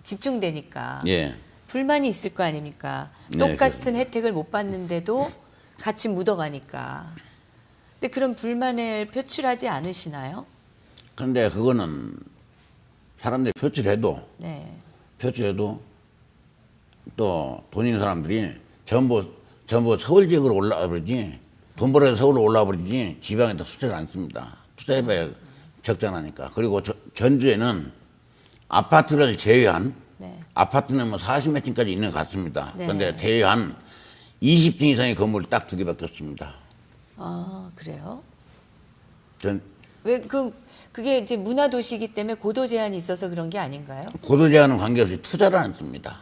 집중되니까 예. 불만이 있을 거 아닙니까? 네, 똑같은 그렇습니다. 혜택을 못 받는데도 같이 묻어가니까. 근데 그런 불만을 표출하지 않으시나요? 그런데 그거는 사람들이 표출해도 네. 또 돈 있는 사람들이 전부 서울 지역으로 올라와 버리지 돈 벌어서 서울로 올라와 버리지 지방에다 투자를 안 씁니다. 투자해봐야 적잖아니까. 그리고 전주에는 아파트를 제외한 네. 아파트는 뭐 40몇 층까지 있는 것 같습니다. 네. 그런데 대략 한 20층 이상의 건물이 딱 2개밖에 없습니다. 아, 그래요? 전 왜 그게 이제 문화 도시이기 때문에 고도 제한이 있어서 그런 게 아닌가요? 고도 제한은 관계없이 투자를 안 씁니다.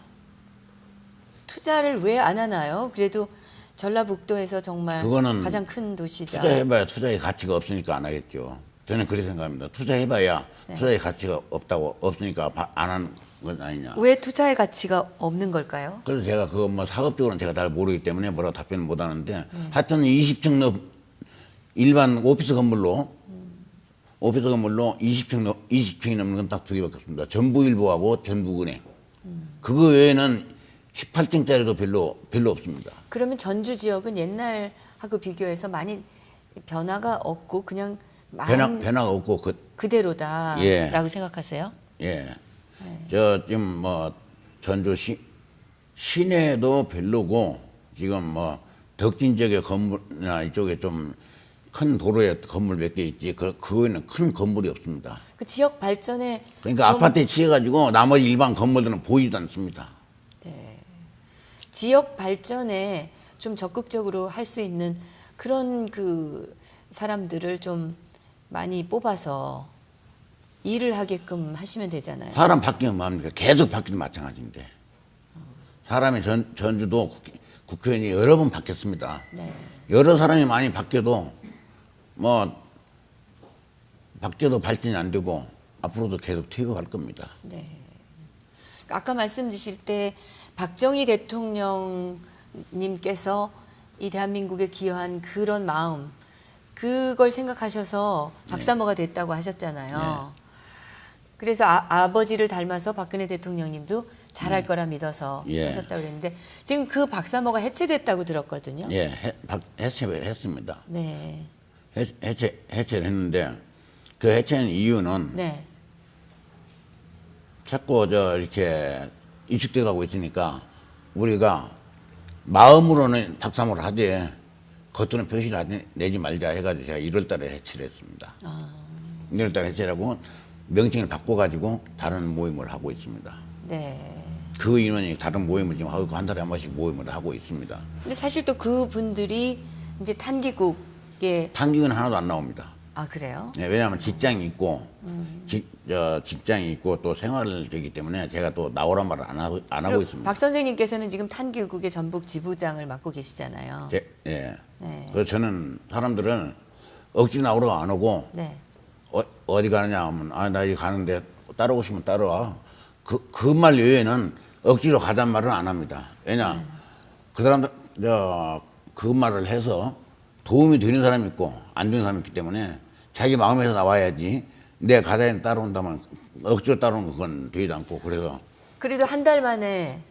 투자를 왜 안 하나요? 그래도 전라북도에서 정말 그거는 가장 큰 도시다. 투자해봐야 투자의 가치가 없으니까 안 하겠죠. 저는 그렇게 생각합니다. 투자해봐야 투자의 가치가 없으니까 안 하는 건 아니냐. 왜 투자의 가치가 없는 걸까요? 그래서 제가 그거 뭐 사업적으로는 제가 잘 모르기 때문에 뭐라고 답변을 못 하는데 하여튼 20층 일반 오피스 건물로 20층이 넘는 건 딱 2개밖에 없습니다. 전부일보하고 전북은행. 그거 외에는 18층짜리도 별로 없습니다. 그러면 전주 지역은 옛날하고 비교해서 많이 변화가 없고 그냥 변화가 없고 그대로다라고 예. 생각하세요? 예. 저 지금 뭐 전주 시내도 별로고 지금 뭐 덕진 지역의 건물이나 이쪽에 좀 큰 도로에 건물 몇 개 있지 그거에는 큰 건물이 없습니다. 그 지역 발전에 그러니까 아파트에 치여가지고 나머지 일반 건물들은 보이지도 않습니다. 지역 발전에 좀 적극적으로 할 수 있는 그런 그 사람들을 좀 많이 뽑아서 일을 하게끔 하시면 되잖아요. 사람 바뀌면 뭐합니까? 계속 바뀌도 마찬가지인데 사람이 전주도 국회의원이 여러 번 바뀌었습니다. 네. 여러 사람이 많이 바뀌어도 바뀌어도 발전이 안 되고 앞으로도 계속 튀어갈 겁니다. 네. 아까 말씀 주실 때 박정희 대통령님께서 이 대한민국에 기여한 그런 마음, 그걸 생각하셔서 박사모가 됐다고 하셨잖아요. 그래서 아버지를 닮아서 박근혜 대통령님도 잘할 거라 믿어서 하셨다고 그랬는데 지금 그 박사모가 해체됐다고 들었거든요. 예, 해체를 했습니다. 네. 해체를 했는데 그 해체한 이유는 네. 자꾸 이렇게 위축돼 가고 있으니까 우리가 마음으로는 박사모를 하되 겉으로는 표시를 내지 말자 해가지고 제가 1월 달에 해체를 했습니다. 1월 달에 해체를 하고 명칭을 바꿔가지고 다른 모임을 하고 있습니다. 네. 그 인원이 다른 모임을 지금 하고 한 달에 한 번씩 모임을 하고 있습니다. 근데 사실 또 그분들이 이제 탄기국에 탄기는 하나도 안 나옵니다. 아, 그래요? 네, 왜냐하면 직장이 있고 직장이 있고 또 생활을 되기 때문에 제가 또 나오란 말을 안 하고 있습니다. 박 선생님께서는 지금 탄기국의 전북 지부장을 맡고 계시잖아요. 예. 네. 그래서 저는 사람들은 억지 나오라고 안 오고 네. 어디 가느냐 하면 나 여기 가는데 따라오시면 따라와. 그 말 외에는 억지로 가자는 말은 안 합니다. 왜냐 그 사람들 그 말을 해서 도움이 되는 사람이 있고 안 되는 사람이 있기 때문에 자기 마음에서 나와야지 내 가자에 따라온다면 억지로 따라오는 건 되지 않고 그래서 그래도 한 달 만에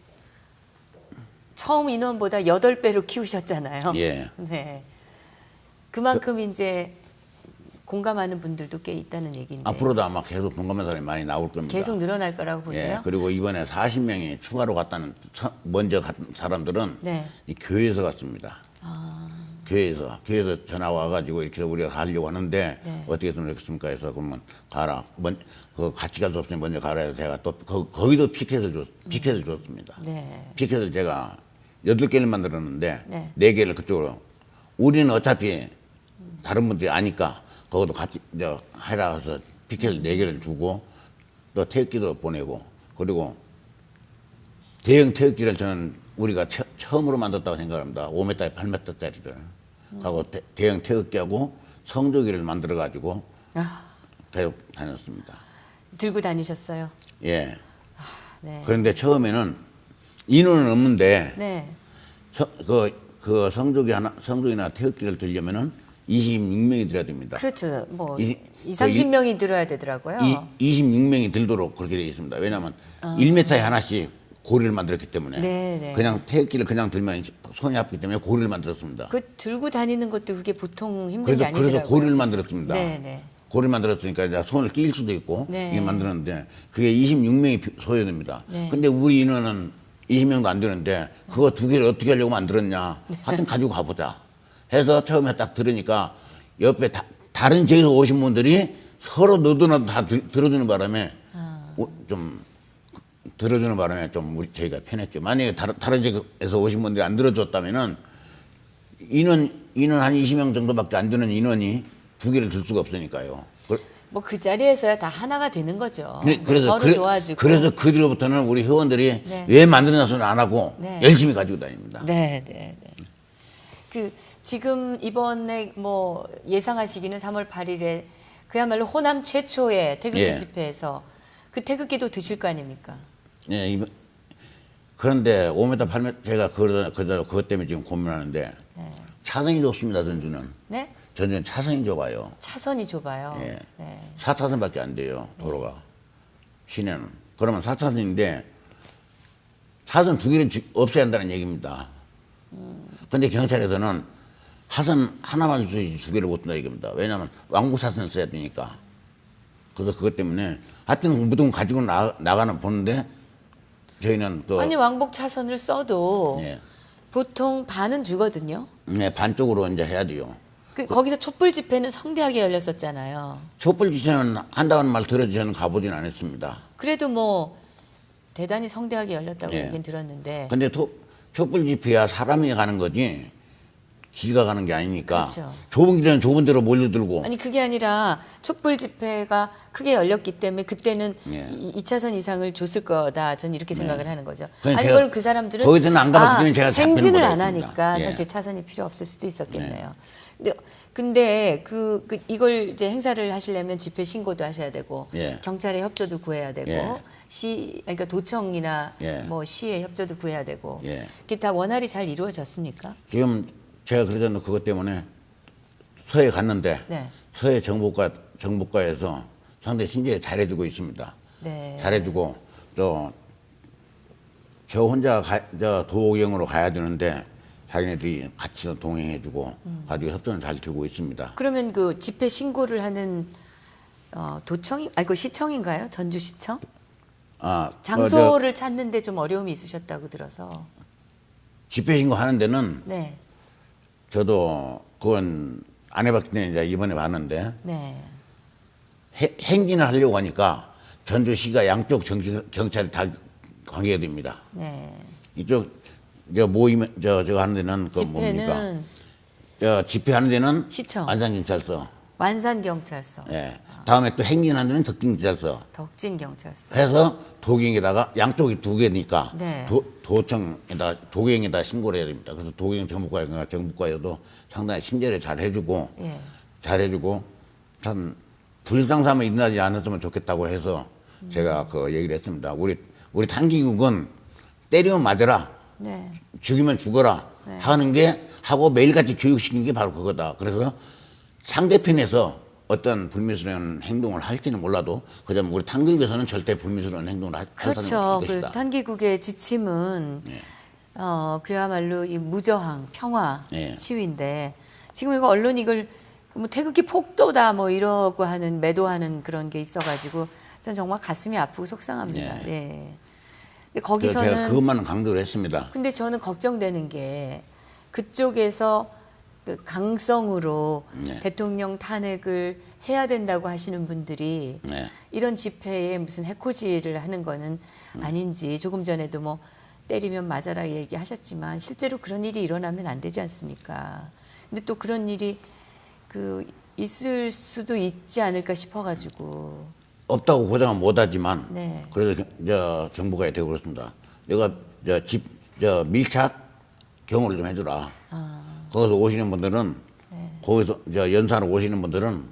처음 인원보다 8배로 키우셨잖아요. 예. 네. 그만큼 이제 공감하는 분들도 꽤 있다는 얘기인데. 앞으로도 아마 계속 동감한 사람이 많이 나올 겁니다. 계속 늘어날 거라고 보세요? 예, 그리고 이번에 40명이 추가로 갔다는 먼저 간 사람들은 네. 이 교회에서 갔습니다. 교회에서 전화 와가지고 이렇게 우리가 가려고 하는데 네. 어떻게 했으면 좋겠습니까 해서 그러면 가라. 같이 갈 수 없으니 먼저 가라 해서 제가 또 거기도 피켓을 줬습니다. 네. 피켓을 제가 8개를 만들었는데 네. 4개를 그쪽으로 우리는 어차피 다른 분들이 아니까 거기도 같이 해라 해서 피켓을 4개를 주고 또 태극기도 보내고 그리고 대형 태극기를 저는 우리가 처음으로 만들었다고 생각합니다. 5m에 8m짜리를 하고 대형 태극기하고 성조기를 만들어 가지고 계속 다녔습니다. 들고 다니셨어요? 예. 네. 그런데 처음에는 인원은 없는데 네. 그 성조기나 태극기를 들려면은 26명이 들어야 됩니다. 그렇죠. 뭐 20, 30명이 들어야 되더라고요. 26명이 들도록 그렇게 되어 있습니다. 왜냐하면 1m에 하나씩 고리를 만들었기 때문에 네. 그냥 태극기를 그냥 들면 손이 아프기 때문에 고리를 만들었습니다. 그 들고 다니는 것도 그게 보통 힘든 게 아니더라고요. 그래서 고리를 만들었습니다. 네. 고리를 만들었으니까 이제 손을 끼일 수도 있고 네. 이게 만들었는데 그게 26명이 소요됩니다. 네. 근데 우리 인원은 20명도 안 되는데 그거 2개를 어떻게 하려고 만들었냐. 하여튼 가지고 가보자 해서 처음에 딱 들으니까 옆에 다른 지역에서 오신 분들이 서로 너도나도 다 들어주는 바람에 좀 들어주는 바람에 좀 저희가 편했죠. 만약에 다른 지역에서 오신 분들이 안 들어줬다면은 인원 한 20명 정도밖에 안 되는 인원이 두 개를 들 수가 없으니까요. 뭐 그 자리에서야 다 하나가 되는 거죠. 그래서 서로 도와주고. 그래서 그 뒤로부터는 우리 회원들이 네. 왜 만들어놔서는 안 하고 네. 열심히 가지고 다닙니다. 네, 네, 네. 그 지금 이번에 뭐 예상하시기는 3월 8일에 그야말로 호남 최초의 태극기 예. 집회에서 그 태극기도 드실 거 아닙니까? 예, 그런데 5m, 8m 제가 그것 때문에 지금 고민하는데 네. 차선이 좁습니다. 전주는. 네? 전주는 차선이 좁아요. 차선이 좁아요. 예. 네. 4차선밖에 안 돼요. 도로가. 시내는. 그러면 4차선인데 차선 두 개를 없애야 한다는 얘기입니다. 근데 경찰에서는 하선 하나만 두 개를 못 둔다 얘기입니다. 왜냐하면 왕복차선을 써야 되니까. 그래서 그것 때문에 하여튼 무조건 가지고 나가는 보는데 저희는 아니 왕복 차선을 써도 예. 보통 반은 주거든요. 네, 반쪽으로 이제 해야 돼요. 거기서 촛불 집회는 성대하게 열렸었잖아요. 촛불 집회는 한다는 말 들어서 저는 가보진 않았습니다. 그래도 뭐 대단히 성대하게 열렸다고 예. 얘기는 들었는데. 근데 촛불 집회야 사람이 가는 거지 기가 가는 게 아니니까. 그렇죠. 좁은 길에는 좁은 데로 몰려들고. 아니 그게 아니라 촛불 집회가 크게 열렸기 때문에 그때는 예. 2차선 이상을 줬을 거다. 저는 이렇게 생각을 하는 거죠. 그냥 아니 제가 그걸 그 사람들은 거기서는 안 가봤더니 제가 잡히는 행진을 거라 안 했습니다. 하니까 예. 사실 차선이 필요 없을 수도 있었겠네요. 근데 이걸 이제 행사를 하시려면 집회 신고도 하셔야 되고 예. 경찰의 협조도 구해야 되고 예. 그러니까 도청이나 예. 뭐 시의 협조도 구해야 되고 예. 그게 다 원활히 잘 이루어졌습니까? 지금 제가 그러잖아요. 그것 때문에 서해 갔는데 네. 서해 정보과에서 상당히 신지에 잘해주고 있습니다. 네. 잘해주고 저 혼자 도경으로 가야 되는데 자기네들이 같이 동행해주고 가지고 협조는 잘 되고 있습니다. 그러면 그 집회 신고를 하는 그 시청인가요? 전주시청? 장소를 찾는데 좀 어려움이 있으셨다고 들어서. 집회 신고 하는 데는 네. 저도 그건 안 해봤기 때문에 이제 이번에 봤는데 네. 행진을 하려고 하니까 전주시가 양쪽 경찰이 다 관계가 됩니다. 네. 이쪽 모이면 저거 하는 데는 그 뭡니까? 집회는 집회하는 데는 시청. 안산경찰서. 완산경찰서. 예. 다음에 또 행진하는 데는 덕진경찰서. 덕진경찰서. 해서 도경에다가 양쪽이 두 개니까 네. 도경에다 신고를 해야 됩니다. 그래서 도경 정부과에도 상당히 친절히 잘 해주고 예. 잘해주고 참 불상사만 일어나지 않았으면 좋겠다고 해서 제가 그 얘기를 했습니다. 우리 탄기국은 때리면 맞아라. 네. 죽이면 죽어라 하는 게 하고 매일같이 교육시키는 게 바로 그거다. 그래서 상대편에서 어떤 불미스러운 행동을 할지는 몰라도 그냥 우리 탄기국에서는 절대 불미스러운 행동을 할 사람이 그렇죠. 없을 그 것이다. 탄기국의 지침은 그야말로 이 무저항 평화 예. 시위인데 지금 이거 언론 이걸 뭐 태극기 폭도다 뭐 이러고 하는 매도하는 그런 게 있어가지고 전 정말 가슴이 아프고 속상합니다. 예. 예. 근데 그래서 제가 거기서는 그것만 강조를 했습니다. 근데 저는 걱정되는 게 그쪽에서 그 강성으로 네. 대통령 탄핵을 해야 된다고 하시는 분들이 네. 이런 집회에 무슨 해코지를 하는 거는 아닌지 조금 전에도 뭐 때리면 맞아라 얘기하셨지만 실제로 그런 일이 일어나면 안 되지 않습니까? 근데 또 그런 일이 있을 수도 있지 않을까 싶어가지고. 없다고 보장은 못하지만 네. 그래도 정부가 되고 그렇습니다. 내가 밀착 경호를 좀 해주라. 거기서 오시는 분들은 거기서 연사로 오시는 분들은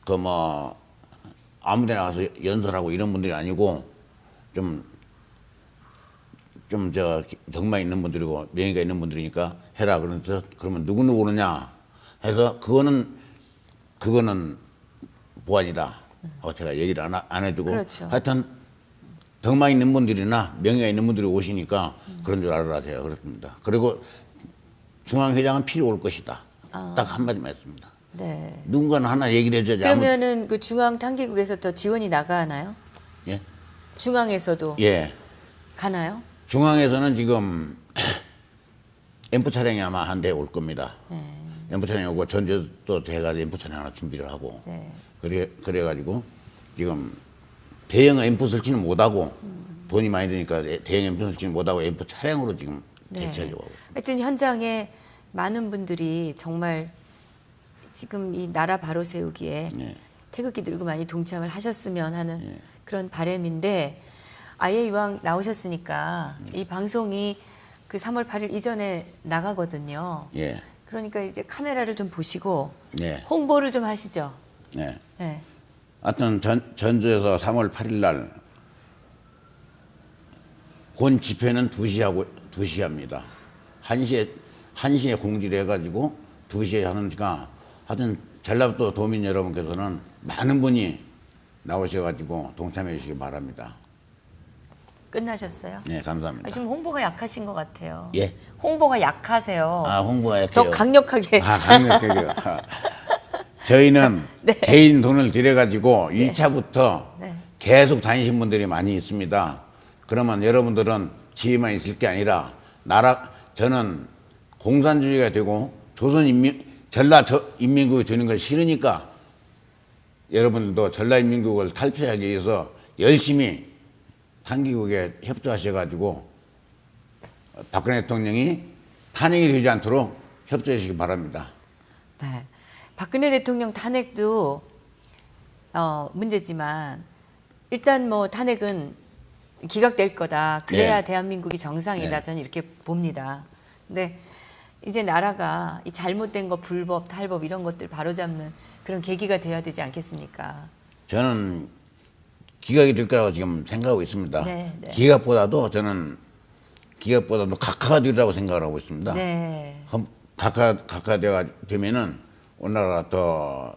그 뭐 아무데나 가서 연설하고 이런 분들이 아니고 좀 덕만 있는 분들이고 명예가 있는 분들이니까 해라. 그러면 누구 오느냐 해서 그거는 보안이다. 제가 얘기를 안 해주고 그렇죠. 하여튼 덕만 있는 분들이나 명예가 있는 분들이 오시니까 그런 줄 알아라 제가 그렇습니다. 그리고 중앙회장은 필요 올 것이다. 딱 한마디만 했습니다. 네. 누군가는 하나 얘기를 해줘야지. 그러면은 그 중앙 탄기국에서 더 지원이 나가나요? 예? 중앙에서도 예. 가나요? 중앙에서는 지금 앰프 차량이 아마 한 대 올 겁니다. 네. 앰프 차량이 오고 전주도 제가 앰프 차량 하나 준비를 하고 네. 그래가지고 지금 대형 앰프 설치는 못하고 돈이 많이 드니까 대형 앰프는 지금 못하고 앰프 차량으로 지금 대체하려고 하고. 하여튼 현장에 많은 분들이 정말 지금 이 나라 바로 세우기에 네. 태극기 들고 많이 동참을 하셨으면 하는 그런 바람인데 아예 이왕 나오셨으니까 이 방송이 그 3월 8일 이전에 나가거든요. 예. 그러니까 이제 카메라를 좀 보시고 네. 홍보를 좀 하시죠. 네. 네. 하여튼 전주에서 3월 8일 날 본 집회는 2시에 합니다. 1시에 공지를 해가지고 2시에 하니까 하여튼 전라도 도민 여러분께서는 많은 분이 나오셔가지고 동참해 주시기 바랍니다. 끝나셨어요? 네, 감사합니다. 지금 홍보가 약하신 것 같아요. 예? 홍보가 약하세요. 아, 홍보가 약해요. 더 강력하게. 아, 강력하게요. 저희는 네. 개인 돈을 들여가지고 1차부터 네. 계속 다니신 분들이 많이 있습니다. 그러면 여러분들은 지혜만 있을 게 아니라 저는 공산주의가 되고 전라인민국이 되는 걸 싫으니까 여러분들도 전라인민국을 탈피하기 위해서 열심히 탄기국에 협조하셔가지고 박근혜 대통령이 탄핵이 되지 않도록 협조해 주시기 바랍니다. 네. 박근혜 대통령 탄핵도 문제지만 일단 뭐 탄핵은 기각될 거다. 그래야 네. 대한민국이 정상이다. 네. 저는 이렇게 봅니다. 근데 이제 나라가 이 잘못된 거 불법, 탈법 이런 것들 바로잡는 그런 계기가 돼야 되지 않겠습니까? 저는 기각이 될 거라고 지금 생각하고 있습니다. 네, 네. 기각보다도 각하가 되리라고 생각을 하고 있습니다. 네. 각하가 되면은 우리나라가 더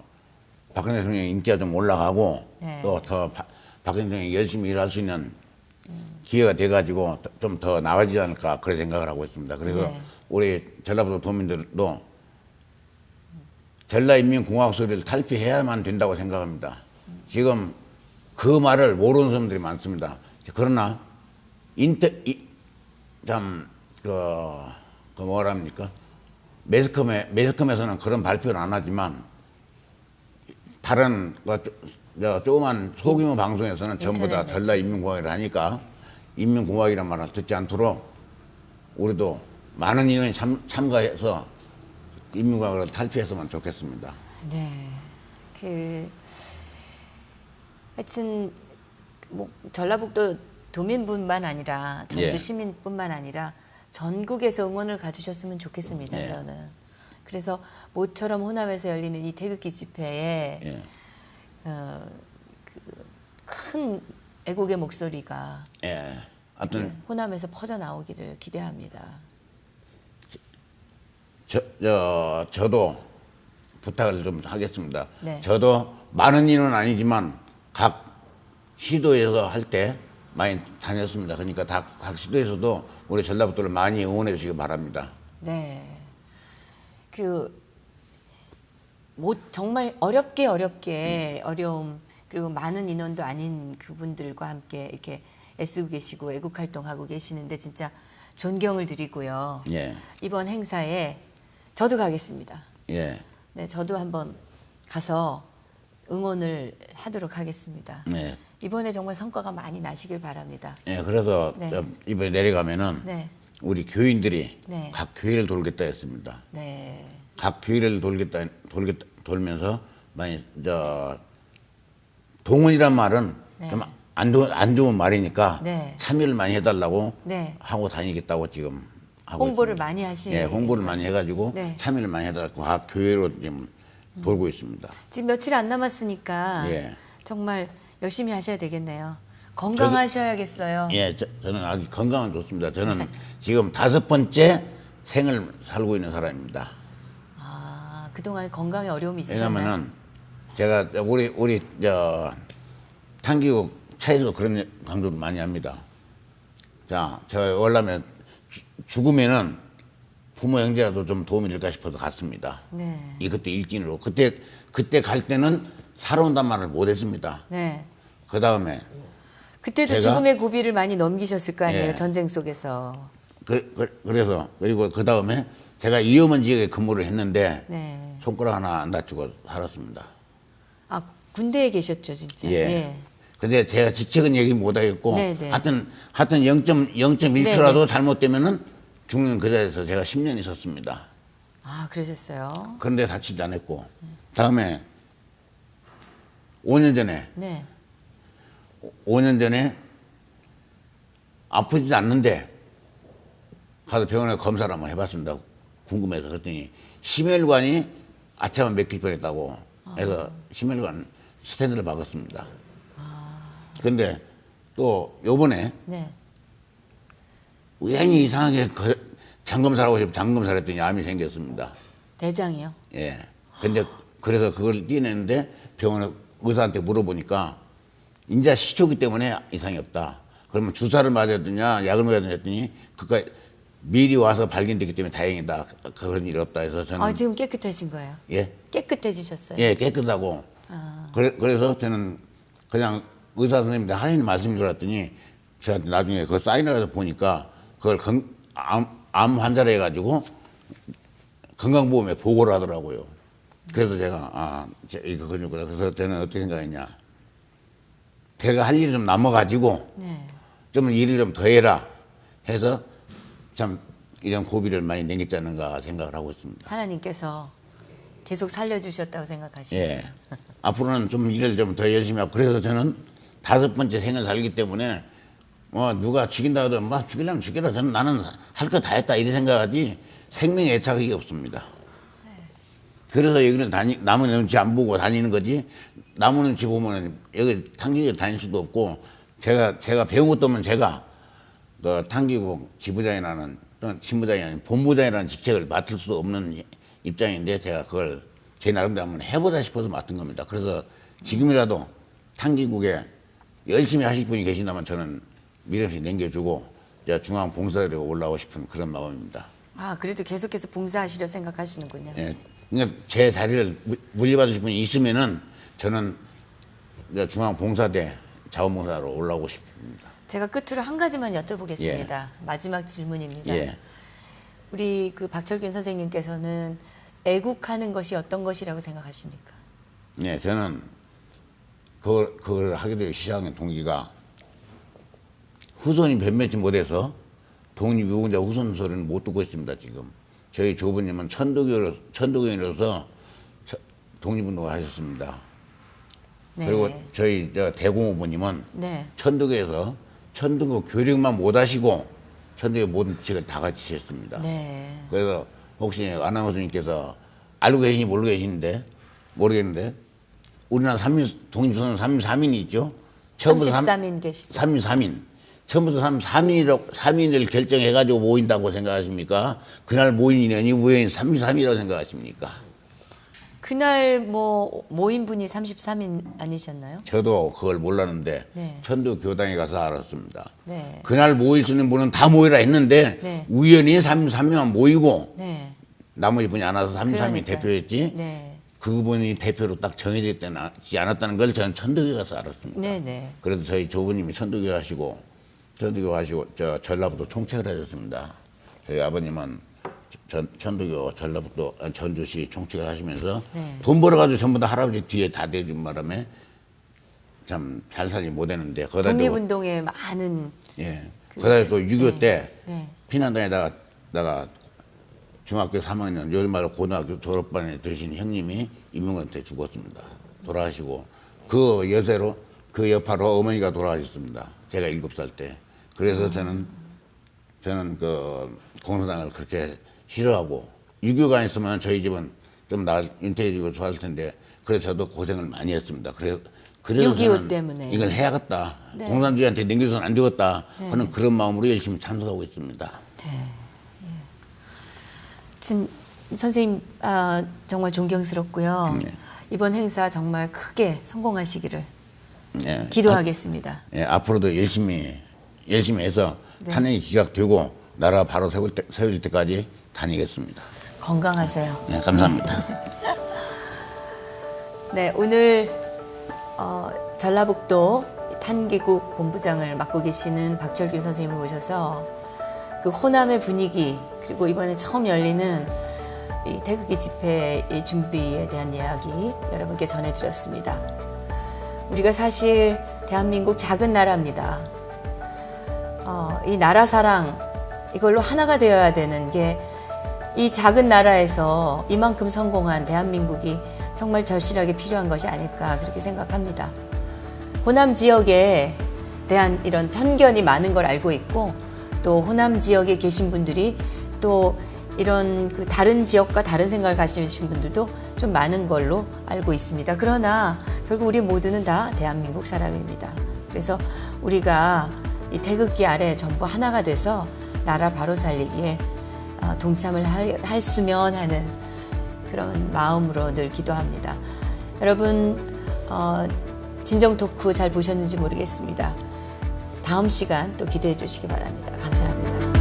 박근혜 대통령 인기가 좀 올라가고 네. 또 더 박근혜 대통령이 열심히 일할 수 있는 기회가 돼가지고 좀 더 나아지지 않을까 그런 생각을 하고 있습니다. 그래서 네. 우리 전라도 도민들도 전라인민공화국 소리를 탈피해야만 된다고 생각합니다. 지금 그 말을 모르는 사람들이 많습니다. 그러나 뭐랍니까? 매스컴에서는 그런 발표를 안 하지만 다른 조그만 소규모 방송에서는 전부 다 전라인민공화국이라 하니까 인민공화국이란 말을 듣지 않도록 우리도 많은 인원이 참가해서 인민공화국을 탈피했으면 좋겠습니다. 네. 하여튼 뭐 전라북도 도민뿐만 아니라 전주 예. 시민뿐만 아니라 전국에서 응원을 가주셨으면 좋겠습니다. 예. 저는. 그래서 모처럼 호남에서 열리는 이 태극기 집회에 예. 큰 애국의 목소리가 예. 하여튼 호남에서 퍼져 나오기를 기대합니다. 저도 부탁을 좀 하겠습니다. 네. 저도 많은 인은 아니지만 각 시도에서 할 때 많이 다녔습니다. 그러니까 각 시도에서도 우리 전라북도를 많이 응원해 주시기 바랍니다. 네. 정말 어렵게 어려움 그리고 많은 인원도 아닌 그분들과 함께 이렇게 애쓰고 계시고 애국 활동하고 계시는데 진짜 존경을 드리고요. 예. 이번 행사에 저도 가겠습니다. 예. 네, 저도 한번 가서 응원을 하도록 하겠습니다. 네. 이번에 정말 성과가 많이 나시길 바랍니다. 예. 그래서 네. 이번에 내려가면은 네. 우리 교인들이 네. 각 교회를 돌겠다 했습니다. 네. 각 교회를 돌면서 많이 동원이란 말은 네. 좀 안 좋은 말이니까 네. 참여를 많이 해달라고 네. 하고 다니겠다고 지금 하고 홍보를 있습니다. 많이 하시는. 예, 홍보를 많이 해가지고 네. 참여를 많이 해달라고 각 교회로 지금 돌고 있습니다. 지금 며칠 안 남았으니까 예. 정말 열심히 하셔야 되겠네요. 건강하셔야겠어요. 예, 저는 아주 건강은 좋습니다. 저는 지금 5번째 생을 살고 있는 사람입니다. 아, 그동안 건강에 어려움이 있으셨나요? 왜냐면은 제가 우리 탄기국 차에서 그런 강조를 많이 합니다. 자, 제가 원래면 죽으면은 부모 형제라도 좀 도움이 될까 싶어서 갔습니다. 네. 그때 일진으로 그때 갈 때는 살아온단 말을 못했습니다. 네. 그 다음에 그때도 제가- 죽음의 고비를 많이 넘기셨을 거 아니에요. 예. 전쟁 속에서. 그래서 그리고 그 다음에 제가 위험한 지역에 근무를 했는데 네. 손가락 하나 안 다치고 살았습니다. 아, 군대에 계셨죠, 진짜. 예. 근데 제가 직책은 얘기 못 하겠고 네네. 하여튼 0.1초라도 네네. 잘못되면은 죽는 그 자리에서 제가 10년 있었습니다. 아, 그러셨어요? 그런데 다치지 않았고 다음에 5년 전에 네. 5년 전에 아프지도 않는데 가서 병원에 검사를 한번 해봤습니다. 궁금해서. 그랬더니 심혈관이 아차만 맥힐 뻔했다고 해서 심혈관 스탠드를 박았습니다. 그런데 또 요번에 네. 우연히 이상하게 장검사를 하고 싶어 장검사를 했더니 암이 생겼습니다. 대장이요? 예. 근데 그래서 그걸 떼냈는데 병원에 의사한테 물어보니까 인자 시초기 때문에 이상이 없다. 그러면 주사를 맞아야 되냐 약을 먹어야 되냐 했더니 그까 미리 와서 발견됐기 때문에 다행이다. 그런 일 없다 해서 저는 아, 지금 깨끗해진 거예요? 예. 깨끗해지셨어요? 예, 깨끗하고. 그래서 저는 그냥 의사 선생님한테 하나님 말씀 줄 알았더니 저한테 나중에 그 사인을 해서 보니까 그걸 암 환자라 해가지고 건강보험에 보고를 하더라고요. 그래서 제가 이거 그러니까 그래서 저는 어떻게 생각했냐. 제가 할 일이 좀 남아가지고 네. 좀 일을 좀 더 해라 해서 참 이런 고비를 많이 넘겼지 않는가 생각을 하고 있습니다. 하나님께서 계속 살려주셨다고 생각하시네요. 예. 앞으로는 좀 일을 좀 더 열심히 하고 그래서 저는 5번째 생을 살기 때문에 누가 죽인다 하더라도 막 죽이려면 죽여라. 저는 나는 할 거 다 했다 이런 생각하지 생명에 애착이 없습니다. 그래서 여기는 남의 눈치 안 보고 다니는 거지 남의 눈치 보면 여기 탕기국에 다닐 수도 없고 제가 배운 것도 없는 제가 그 탕기국 지부장이라는 또는 지부장이 아닌 본부장이라는 직책을 맡을 수 없는 입장인데 제가 그걸 제 나름대로 한번 해보자 싶어서 맡은 겁니다. 그래서 지금이라도 탕기국에 열심히 하실 분이 계신다면 저는 미련없이 남겨주고 중앙봉사대로 올라오고 싶은 그런 마음입니다. 아, 그래도 계속해서 봉사하시려 생각하시는군요. 예. 그러니까 제 자리를 물려받으실 분이 있으면은 저는 중앙봉사대 자원봉사로 올라오고 싶습니다. 제가 끝으로 한 가지만 여쭤보겠습니다. 마지막 질문입니다. 예. 우리 그 박철균 선생님께서는 애국하는 것이 어떤 것이라고 생각하십니까? 네, 저는 그걸 하게 된 시작한 동기가 후손이 몇몇이 못해서 독립유공자 후손 소리는 못 듣고 있습니다, 지금. 저희 조부님은 천도교인으로서 독립운동을 하셨습니다. 네. 그리고 저희 대공호부님은 네. 천도교에서 천도교 교력만 못 하시고 천도교 모든 직을 다 같이 했습니다. 네. 그래서 혹시 아나운서님께서 알고 계시니 모르겠는데 우리나라 독립선언 3.3인이 있죠. 33인 계시죠. 3.3인. 처음부터 3.3인을 결정해가지고 모인다고 생각하십니까? 그날 모인 인원이 우연히 33이라고 생각하십니까? 그날 모인 분이 33인 아니셨나요? 저도 그걸 몰랐는데 네. 천도 교당에 가서 알았습니다. 네. 그날 모일 수 있는 분은 다 모이라 했는데 네. 우연히 33명만 모이고 네. 나머지 분이 안 와서 33명이 그러니까요. 대표였지 네. 그분이 대표로 딱 정해졌지 않았다는 걸 저는 천도교 가서 알았습니다. 네, 네. 그래도 저희 조부님이 천도교 하시고 전라북도 총책을 하셨습니다. 저희 아버님은 천도교 전라북도 전주시 총책을 하시면서 네. 돈 벌어가지고 전부 다 할아버지 뒤에 다 대준 바람에 참 잘 살지 못했는데 독립운동에 많은 예. 그다음에 또 6.25 때 네. 피난당에다가 중학교 3학년 여름말 고등학교 졸업반에 되신 형님이 임용관 때 죽었습니다. 돌아가시고 그 여세로 그 여파로 어머니가 돌아가셨습니다. 제가 7살 때. 그래서 저는 그 공산당을 그렇게 싫어하고 6.25가 안 있으면 저희 집은 좀 윤택해지고 좋았을 텐데 그래서 저도 고생을 많이 했습니다. 그래서 6.25 때문에. 이걸 해야겠다. 네. 공산주의한테 넘겨서는 안 되겠다 하는 네. 그런 마음으로 열심히 참석하고 있습니다. 네. 선생님 정말 존경스럽고요. 이번 행사 정말 크게 성공하시기를 예. 기도하겠습니다. 예, 앞으로도 열심히 해서 네. 탄핵이 기각되고 나라가 바로 세울 때까지 다니겠습니다. 건강하세요. 네, 감사합니다. 네, 오늘 전라북도 탄기국 본부장을 맡고 계시는 박철균 선생님을 모셔서 그 호남의 분위기 그리고 이번에 처음 열리는 이 태극기 집회 준비에 대한 이야기 여러분께 전해드렸습니다. 우리가 사실 대한민국 작은 나라입니다. 이 나라 사랑 이걸로 하나가 되어야 되는 게 이 작은 나라에서 이만큼 성공한 대한민국이 정말 절실하게 필요한 것이 아닐까 그렇게 생각합니다. 호남 지역에 대한 이런 편견이 많은 걸 알고 있고 또 호남 지역에 계신 분들이 또 이런 그 다른 지역과 다른 생각을 가지신 분들도 좀 많은 걸로 알고 있습니다. 그러나 결국 우리 모두는 다 대한민국 사람입니다. 그래서 우리가 이 태극기 아래 전부 하나가 돼서 나라 바로 살리기에 동참을 했으면 하는 그런 마음으로 늘 기도합니다. 여러분 진정 토크 잘 보셨는지 모르겠습니다. 다음 시간 또 기대해 주시기 바랍니다. 감사합니다.